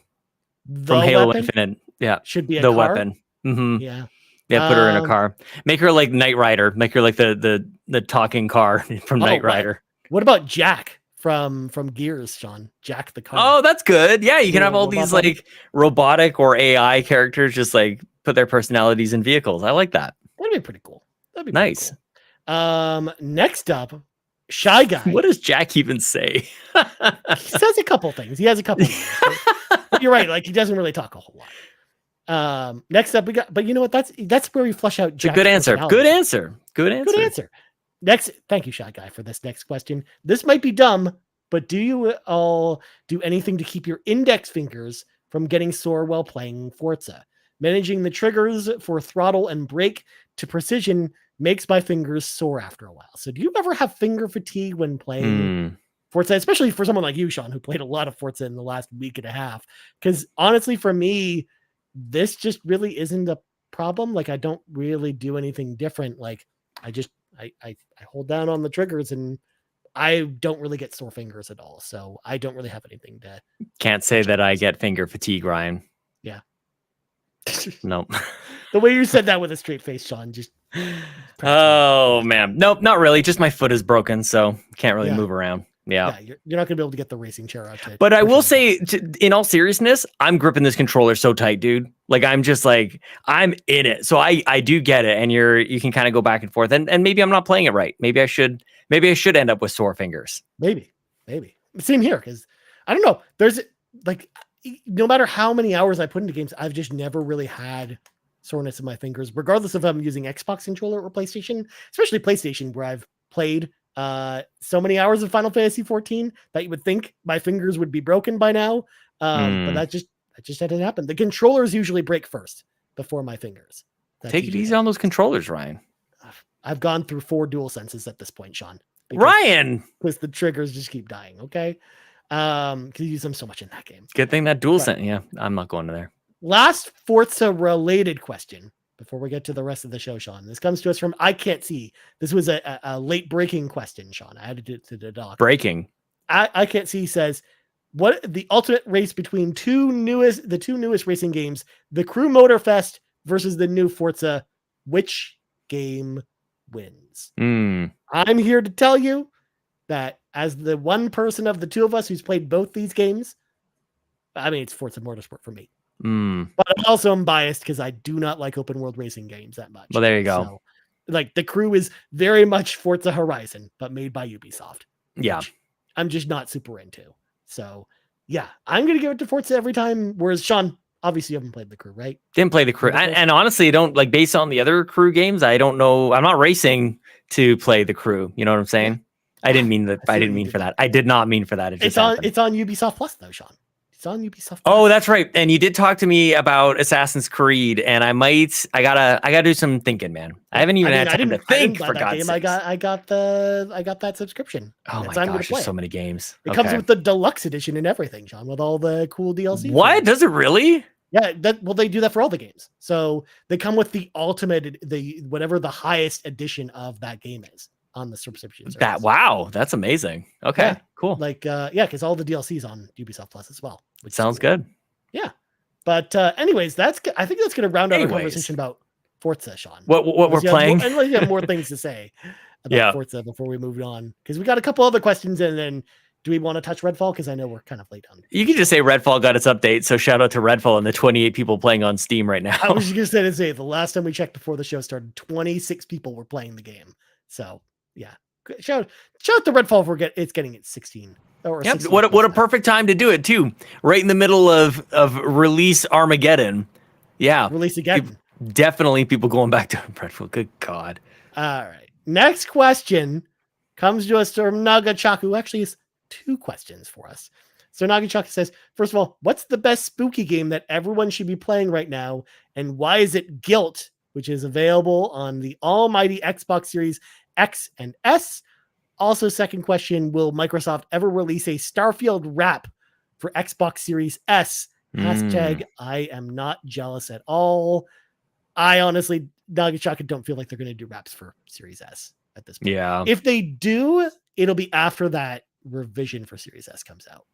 from Halo Infinite. Yeah, should be the car? Weapon. Mm-hmm. Yeah. Yeah, put her in a car. Make her like Knight Rider. Make her like the talking car from Knight Rider. What about Jack from Gears, Sean? Jack the car. Oh, that's good. Yeah, you can have all these like robotic or AI characters just like put their personalities in vehicles. I like that. That'd be pretty cool. That'd be nice. Cool. Next up, Shy Guy. What does Jack even say? He says a couple things. He has a couple. But you're right. Like he doesn't really talk a whole lot. Next up, we got, but you know what? That's where we flush out. It's a Jack's good answer. personality. Good answer. Good answer. Good answer. Next, thank you, Shy Guy, for this next question. This might be dumb, but do you all do anything to keep your index fingers from getting sore while playing Forza? Managing the triggers for throttle and brake to precision makes my fingers sore after a while. So do you ever have finger fatigue when playing Forza, especially for someone like you, Sean, who played a lot of Forza in the last week and a half? Because honestly, for me, this just really isn't a problem. Like, I don't really do anything different. Like, I hold down on the triggers and I don't really get sore fingers at all. So I don't really have anything to. Can't say that I get finger fatigue, Ryan. Yeah. No. The way you said that with a straight face, Sean, just. Oh man, nope, not really. Just my foot is broken, so can't really move around. Yeah, you're not gonna be able to get the racing chair out. But I will say, in all seriousness, I'm gripping this controller so tight, dude. Like I'm just like I'm in it, so I do get it, and you can kind of go back and forth, and maybe I'm not playing it right. Maybe I should end up with sore fingers. Maybe same here, because I don't know. There's like no matter how many hours I put into games, I've just never really had soreness in my fingers, regardless if I'm using Xbox controller or PlayStation, especially PlayStation, where I've played so many hours of Final Fantasy 14 that you would think my fingers would be broken by now. But that just didn't happen. The controllers usually break first before my fingers. Take it easy on those controllers, Ryan. I've gone through 4 dual senses at this point, Sean. Ryan! Because the triggers just keep dying, okay? Because you use them so much in that game. Good thing that dual sense. Yeah, I'm not going to there. Last Forza-related question before we get to the rest of the show, Sean. This comes to us from I Can't See. This was a late breaking question, Sean. I added it to the doc. Breaking. I Can't See says, what the ultimate race between the two newest racing games, the Crew Motorfest versus the new Forza, which game wins? I'm here to tell you that as the one person of the two of us who's played both these games, I mean, it's Forza Motorsport for me. But I also am biased because I do not like open world racing games that much. Well, there you go. So, like the Crew is very much Forza Horizon, but made by Ubisoft. Yeah. I'm just not super into. So yeah, I'm going to give it to Forza every time. Whereas Sean, obviously you haven't played the Crew, right? Didn't play the Crew. And honestly, don't like based on the other Crew games. I don't know. I'm not racing to play the Crew. You know what I'm saying? Yeah. I didn't mean that. I didn't mean for that. I did not mean for that. It's on Ubisoft Plus though, Sean. It's on Ubisoft Plus. Oh, that's right. And you did talk to me about Assassin's Creed, and I gotta do some thinking, man. I haven't even had time to think. For God's sake, I got that subscription. Oh my gosh, there's so many games. It comes with the deluxe edition and everything, John, with all the cool DLC. What? Does it really? Yeah, they do that for all the games. So they come with the ultimate, whatever the highest edition of that game is on the subscription service. Wow, that's amazing. Okay, yeah, cool. Like because all the DLCs on Ubisoft Plus as well. Which sounds good. Yeah, but anyways, I think that's going to round out our conversation about Forza, Sean. What we're playing, and you have more things to say about Forza before we move on, because we got a couple other questions, and then do we want to touch Redfall? Because I know we're kind of late on. You can just say Redfall got its update. So shout out to Redfall and the 28 people playing on Steam right now. I was just going to say the last time we checked before the show started, 26 people were playing the game. So yeah, shout out to Redfall for it's getting its 16. Yep. What a perfect time to do it too. Right in the middle of release Armageddon. Yeah. Release again. Definitely people going back to Redfall. Good God. All right. Next question comes to us from Nagachaku, who actually has 2 questions for us. So Nagachaku says, first of all, what's the best spooky game that everyone should be playing right now? And why is it Guilt, which is available on the almighty Xbox Series X and S? Also, second question, will Microsoft ever release a Starfield wrap for Xbox Series S? Hashtag I am not jealous at all. I honestly, Nagachaka, don't feel like they're going to do wraps for Series S at this point. Yeah. If they do, it'll be after that revision for Series S comes out,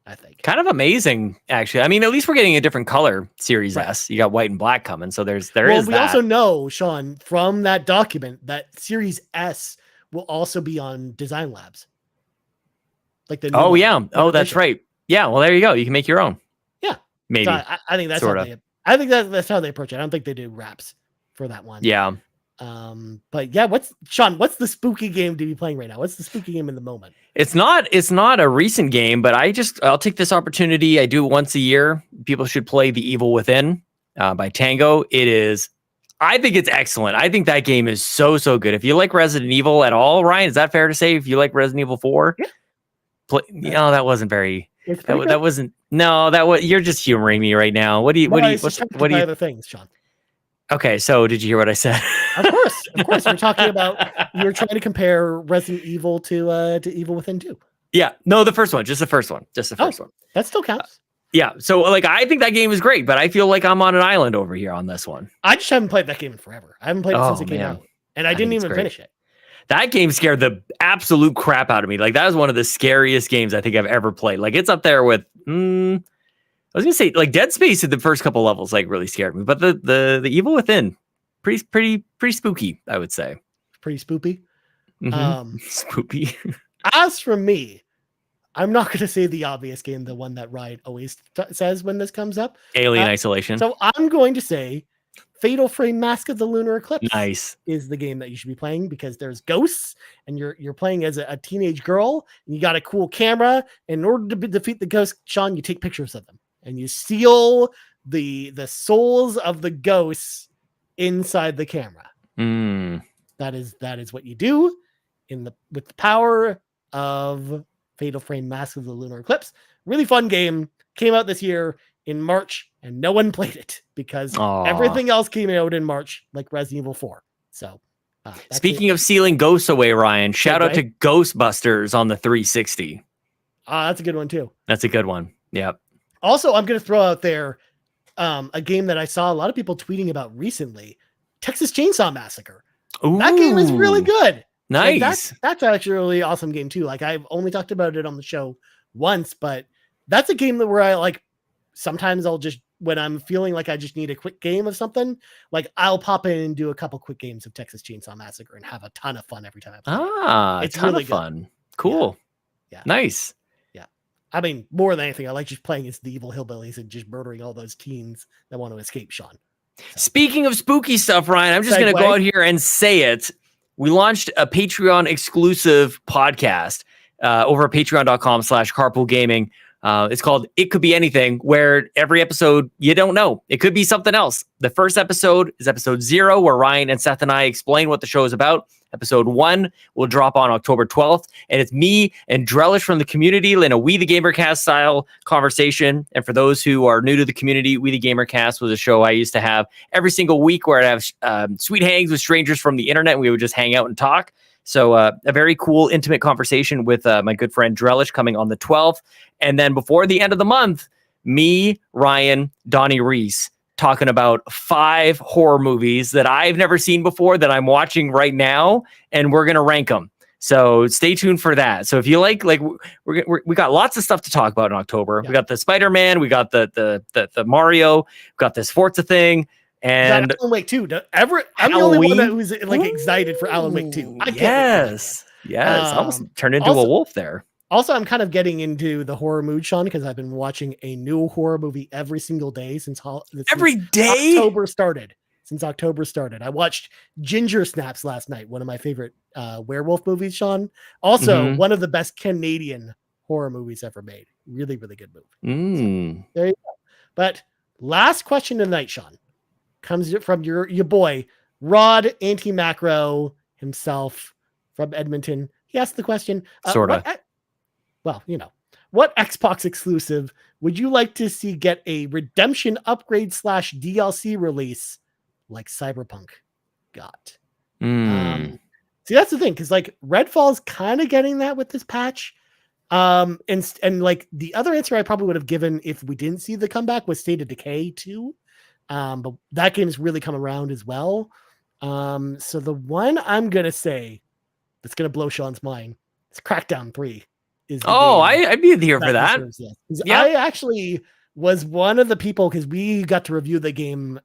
I think. Kind of amazing, actually. I mean, at least we're getting a different color Series S. You got white and black coming, so there is that. We also know, Sean, from that document that Series S will also be on Design Labs. Like the that's right. Yeah, well, there you go. You can make your own. Yeah, maybe. So I think that's I think that's how they approach it. I don't think they do wraps for that one. Yeah. But yeah, what's the spooky game to be playing right now? What's the spooky game in the moment? It's not a recent game, but I'll take this opportunity. I do it once a year. People should play The Evil Within. by Tango. I think it's excellent. I think that game is so good. If you like Resident Evil at all, Ryan, is that fair to say? If you like Resident Evil 4, that wasn't very. That wasn't. No, you're just humoring me right now. What do you? Other things, Sean? Okay, so did you hear what I said? Of course. We're talking about you're trying to compare Resident Evil to Evil Within 2. Yeah, no, the first one. That still counts. Yeah, so like I think that game is great, but I feel like I'm on an island over here on this one. I just haven't played that game in forever. I haven't played it since it came out, and I didn't even finish it. That game scared the absolute crap out of me. Like that was one of the scariest games I think I've ever played. Like it's up there with. I was gonna say like Dead Space in the first couple levels like really scared me, but the Evil Within, pretty spooky, I would say. Pretty spoopy. Spoopy. As for me, I'm not gonna say the obvious game, the one that Ryan always says when this comes up. Alien Isolation. So I'm going to say Fatal Frame: Mask of the Lunar Eclipse. Nice is the game that you should be playing because there's ghosts and you're playing as a teenage girl and you got a cool camera. And in order to defeat the ghosts, Sean, you take pictures of them. And you steal the souls of the ghosts inside the camera. That is what you do with the power of Fatal Frame: Mask of the Lunar Eclipse. Really fun game. Came out this year in March, and no one played it because everything else came out in March, like Resident Evil 4. So, speaking of sealing ghosts away, Ryan, shout out to Ghostbusters on the 360. That's a good one too. That's a good one. Yep. Also, I'm going to throw out there a game that I saw a lot of people tweeting about recently, Texas Chainsaw Massacre. Ooh, that game is really good. Nice. Like that's actually a really awesome game too. Like I've only talked about it on the show once, but that's a game where I like sometimes I'll just when I'm feeling like I just need a quick game of something, like I'll pop in and do a couple quick games of Texas Chainsaw Massacre and have a ton of fun every time I play. It's really fun. Cool. Yeah. Nice. I mean, more than anything, I like just playing as the evil hillbillies and just murdering all those teens that want to escape, Sean. So. Speaking of spooky stuff, Ryan, I'm just going to go out here and say it. We launched a Patreon exclusive podcast over at patreon.com/carpoolgaming. It's called It Could Be Anything, where every episode, you don't know. It could be something else. The first episode is episode 0, where Ryan and Seth and I explain what the show is about. Episode 1 will drop on October 12th, and it's me and Drellesh from the community in a We the Gamercast style conversation. And for those who are new to the community, We the Gamercast was a show I used to have every single week where I'd have sweet hangs with strangers from the internet, and we would just hang out and talk. So a very cool, intimate conversation with my good friend Drellesh coming on the 12th. And then before the end of the month, me, Ryan, Donnie, Reese, talking about 5 horror movies that I've never seen before that I'm watching right now, and we're going to rank them. So stay tuned for that. So if you like we got lots of stuff to talk about in October. Yeah. We got the Spider-Man, we got the Mario, we got this Forza thing. And Alan Wake 2. I'm the only one who's like excited for Alan Wake 2. Yes. Almost turned into a wolf there. Also, I'm kind of getting into the horror mood, Sean, because I've been watching a new horror movie every single day since October started. Since October started, I watched Ginger Snaps last night. One of my favorite werewolf movies, Sean. Also, one of the best Canadian horror movies ever made. Really, really good movie. So, there you go. But last question tonight, Sean, comes from your boy Rod Anti-Macro himself from Edmonton. He asked the question, what Xbox exclusive would you like to see get a redemption upgrade / DLC release like Cyberpunk got? See, that's the thing, because like Redfall's kind of getting that with this patch. And like the other answer I probably would have given if we didn't see the comeback was State of Decay 2. But that game's really come around as well. So the one I'm gonna say that's gonna blow Sean's mind is Crackdown 3. I'd be here for that. Yeah. I actually was one of the people, because we got to review the game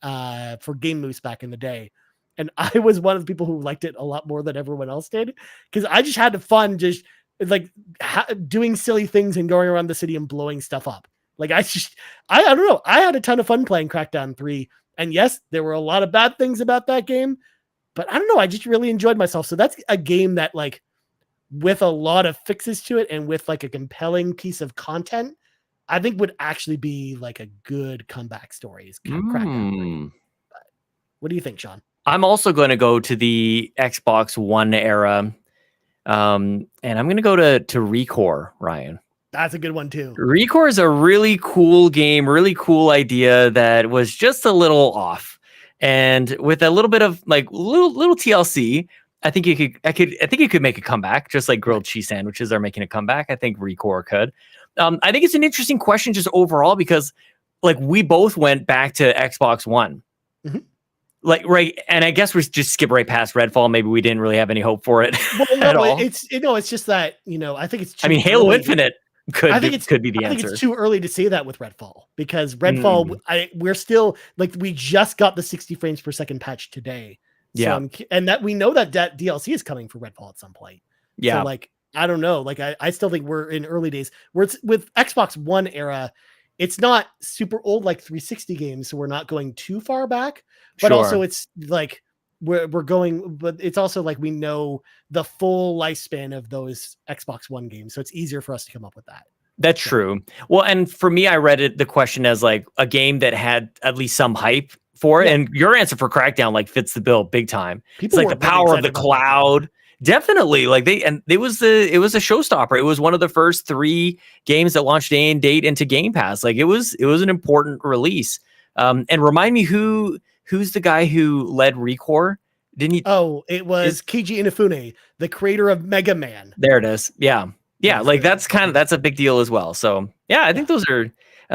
for Game Moose back in the day, and I was one of the people who liked it a lot more than everyone else did, because I just had fun just like doing silly things and going around the city and blowing stuff up. Like I don't know. I had a ton of fun playing Crackdown 3. And yes, there were a lot of bad things about that game, but I don't know. I just really enjoyed myself. So that's a game that like with a lot of fixes to it and with like a compelling piece of content, I think would actually be like a good comeback story. Is Crackdown 3. But what do you think, Sean? I'm also going to go to the Xbox One era, and I'm going to go to Recore, Ryan. That's a good one too. Recore is a really cool game, really cool idea that was just a little off, and with a little bit of like little TLC, I think it could make a comeback, just like grilled cheese sandwiches are making a comeback. I think Recore could. I think it's an interesting question just overall because like we both went back to Xbox One. Mm-hmm. Like, right. And I guess we just skip right past Redfall. Maybe we didn't really have any hope for it at all. It's just that, I think it's, Halo Infinite could be the answer. I think it's too early to say that with Redfall because Redfall, we're still like, we just got the 60 frames per second patch today. So and that we know that DLC is coming for Redfall at some point. Yeah. So like, I don't know. Like, I still think we're in early days where it's with Xbox One era. It's not super old like 360 games, so we're not going too far back. But also, it's like we're going. But it's also like we know the full lifespan of those Xbox One games, so it's easier for us to come up with that. That's true. Well, and for me, I read the question as like a game that had at least some hype for it, and your answer for Crackdown like fits the bill big time. It's like the power of the cloud. Definitely, like it was a showstopper. It was one of the first 3 games that launched day and date into Game Pass. Like it was an important release. And remind me who's the guy who led Recore? Didn't he? Oh, it was Keiji Inafune, the creator of Mega Man. There it is. Yeah. Like that's a big deal as well. So yeah, I think those are.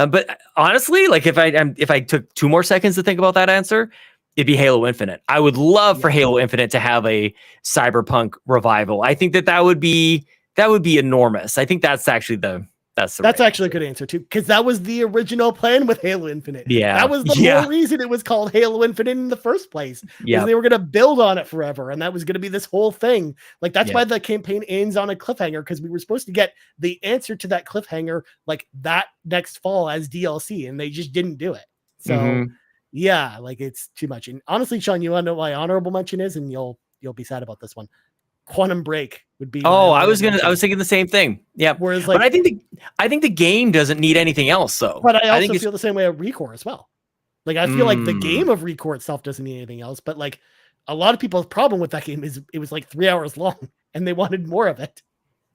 But honestly, like if I took 2 more seconds to think about that answer, it'd be Halo Infinite. I would love for Halo Infinite to have a cyberpunk revival. I think that would be enormous. I think that's actually that's actually a good answer too, because that was the original plan with Halo Infinite. Yeah, that was the whole reason it was called Halo Infinite in the first place. Yeah, they were going to build on it forever, and that was going to be this whole thing. Like that's why the campaign ends on a cliffhanger, because we were supposed to get the answer to that cliffhanger like that next fall as DLC, and they just didn't do it. So. Yeah, like it's too much. And honestly, Sean, you want to know my honorable mention is, and you'll be sad about this one. Quantum Break would be. Oh, I was thinking the same thing. Yeah. Whereas, like, but I think the game doesn't need anything else, though. But I also feel the same way at Recore as well. Like I feel like the game of Recore itself doesn't need anything else. But like a lot of people's problem with that game is it was like 3 hours long, and they wanted more of it.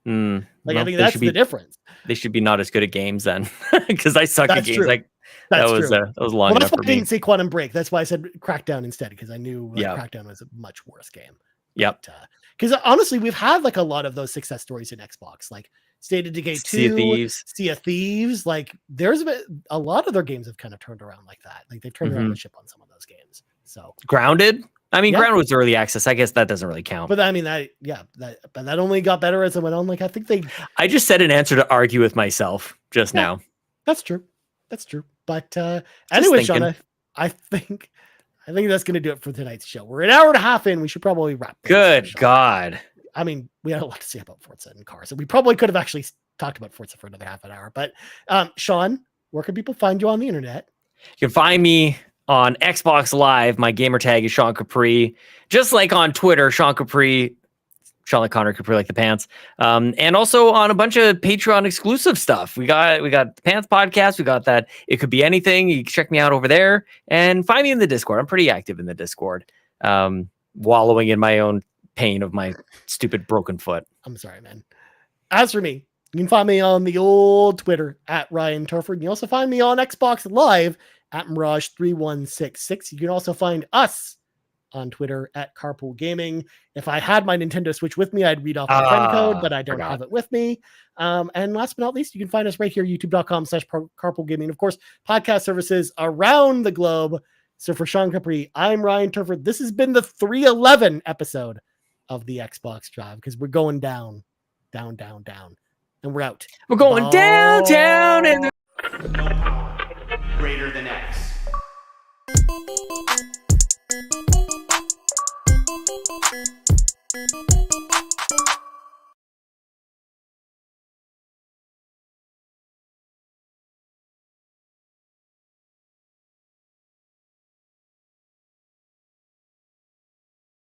Like I think that's the difference. They should be not as good at games then, because I suck at games. True. Like that was long enough for me. I didn't say Quantum Break. That's why I said Crackdown instead, because I knew Crackdown was a much worse game. Yep. Because honestly, we've had like a lot of those success stories in Xbox, like State of Decay 2, Sea of Thieves. Like there's a lot of their games have kind of turned around like that. Like they've turned around the ship on some of those games. So Grounded. I mean, Grounded was early access. I guess that doesn't really count. But I mean, that only got better as it went on. Like I just said an answer to argue with myself just now. That's true. But anyway, Sean, I think that's going to do it for tonight's show. We're an hour and a half in. We should probably wrap. Good God. I mean, we had a lot to say about Forza and cars, and we probably could have actually talked about Forza for another half an hour. But Sean, where can people find you on the internet? You can find me on Xbox Live. My gamer tag is Sean Capri. Just like on Twitter, Sean Capri. Sean like Connor Capri like the pants. And also on a bunch of Patreon exclusive stuff. We got the Pants podcast. We got that It Could Be Anything. You can check me out over there and find me in the Discord. I'm pretty active in the Discord. Wallowing in my own pain of my stupid broken foot. I'm sorry, man. As for me, you can find me on the old Twitter at Ryan Turford. You can also find me on Xbox Live at Mirage3166. You can also find us on Twitter at Carpool Gaming. If I had my Nintendo Switch with me, I'd read off the friend code, but I don't have it with me. And last but not least, you can find us right here, youtube.com/Carpool Gaming. Of course, podcast services around the globe. So for Sean Capri, I'm Ryan Turford. This has been the 311 episode of the Xbox Drive, because we're going down. And we're out. We're going down. And No power greater than X.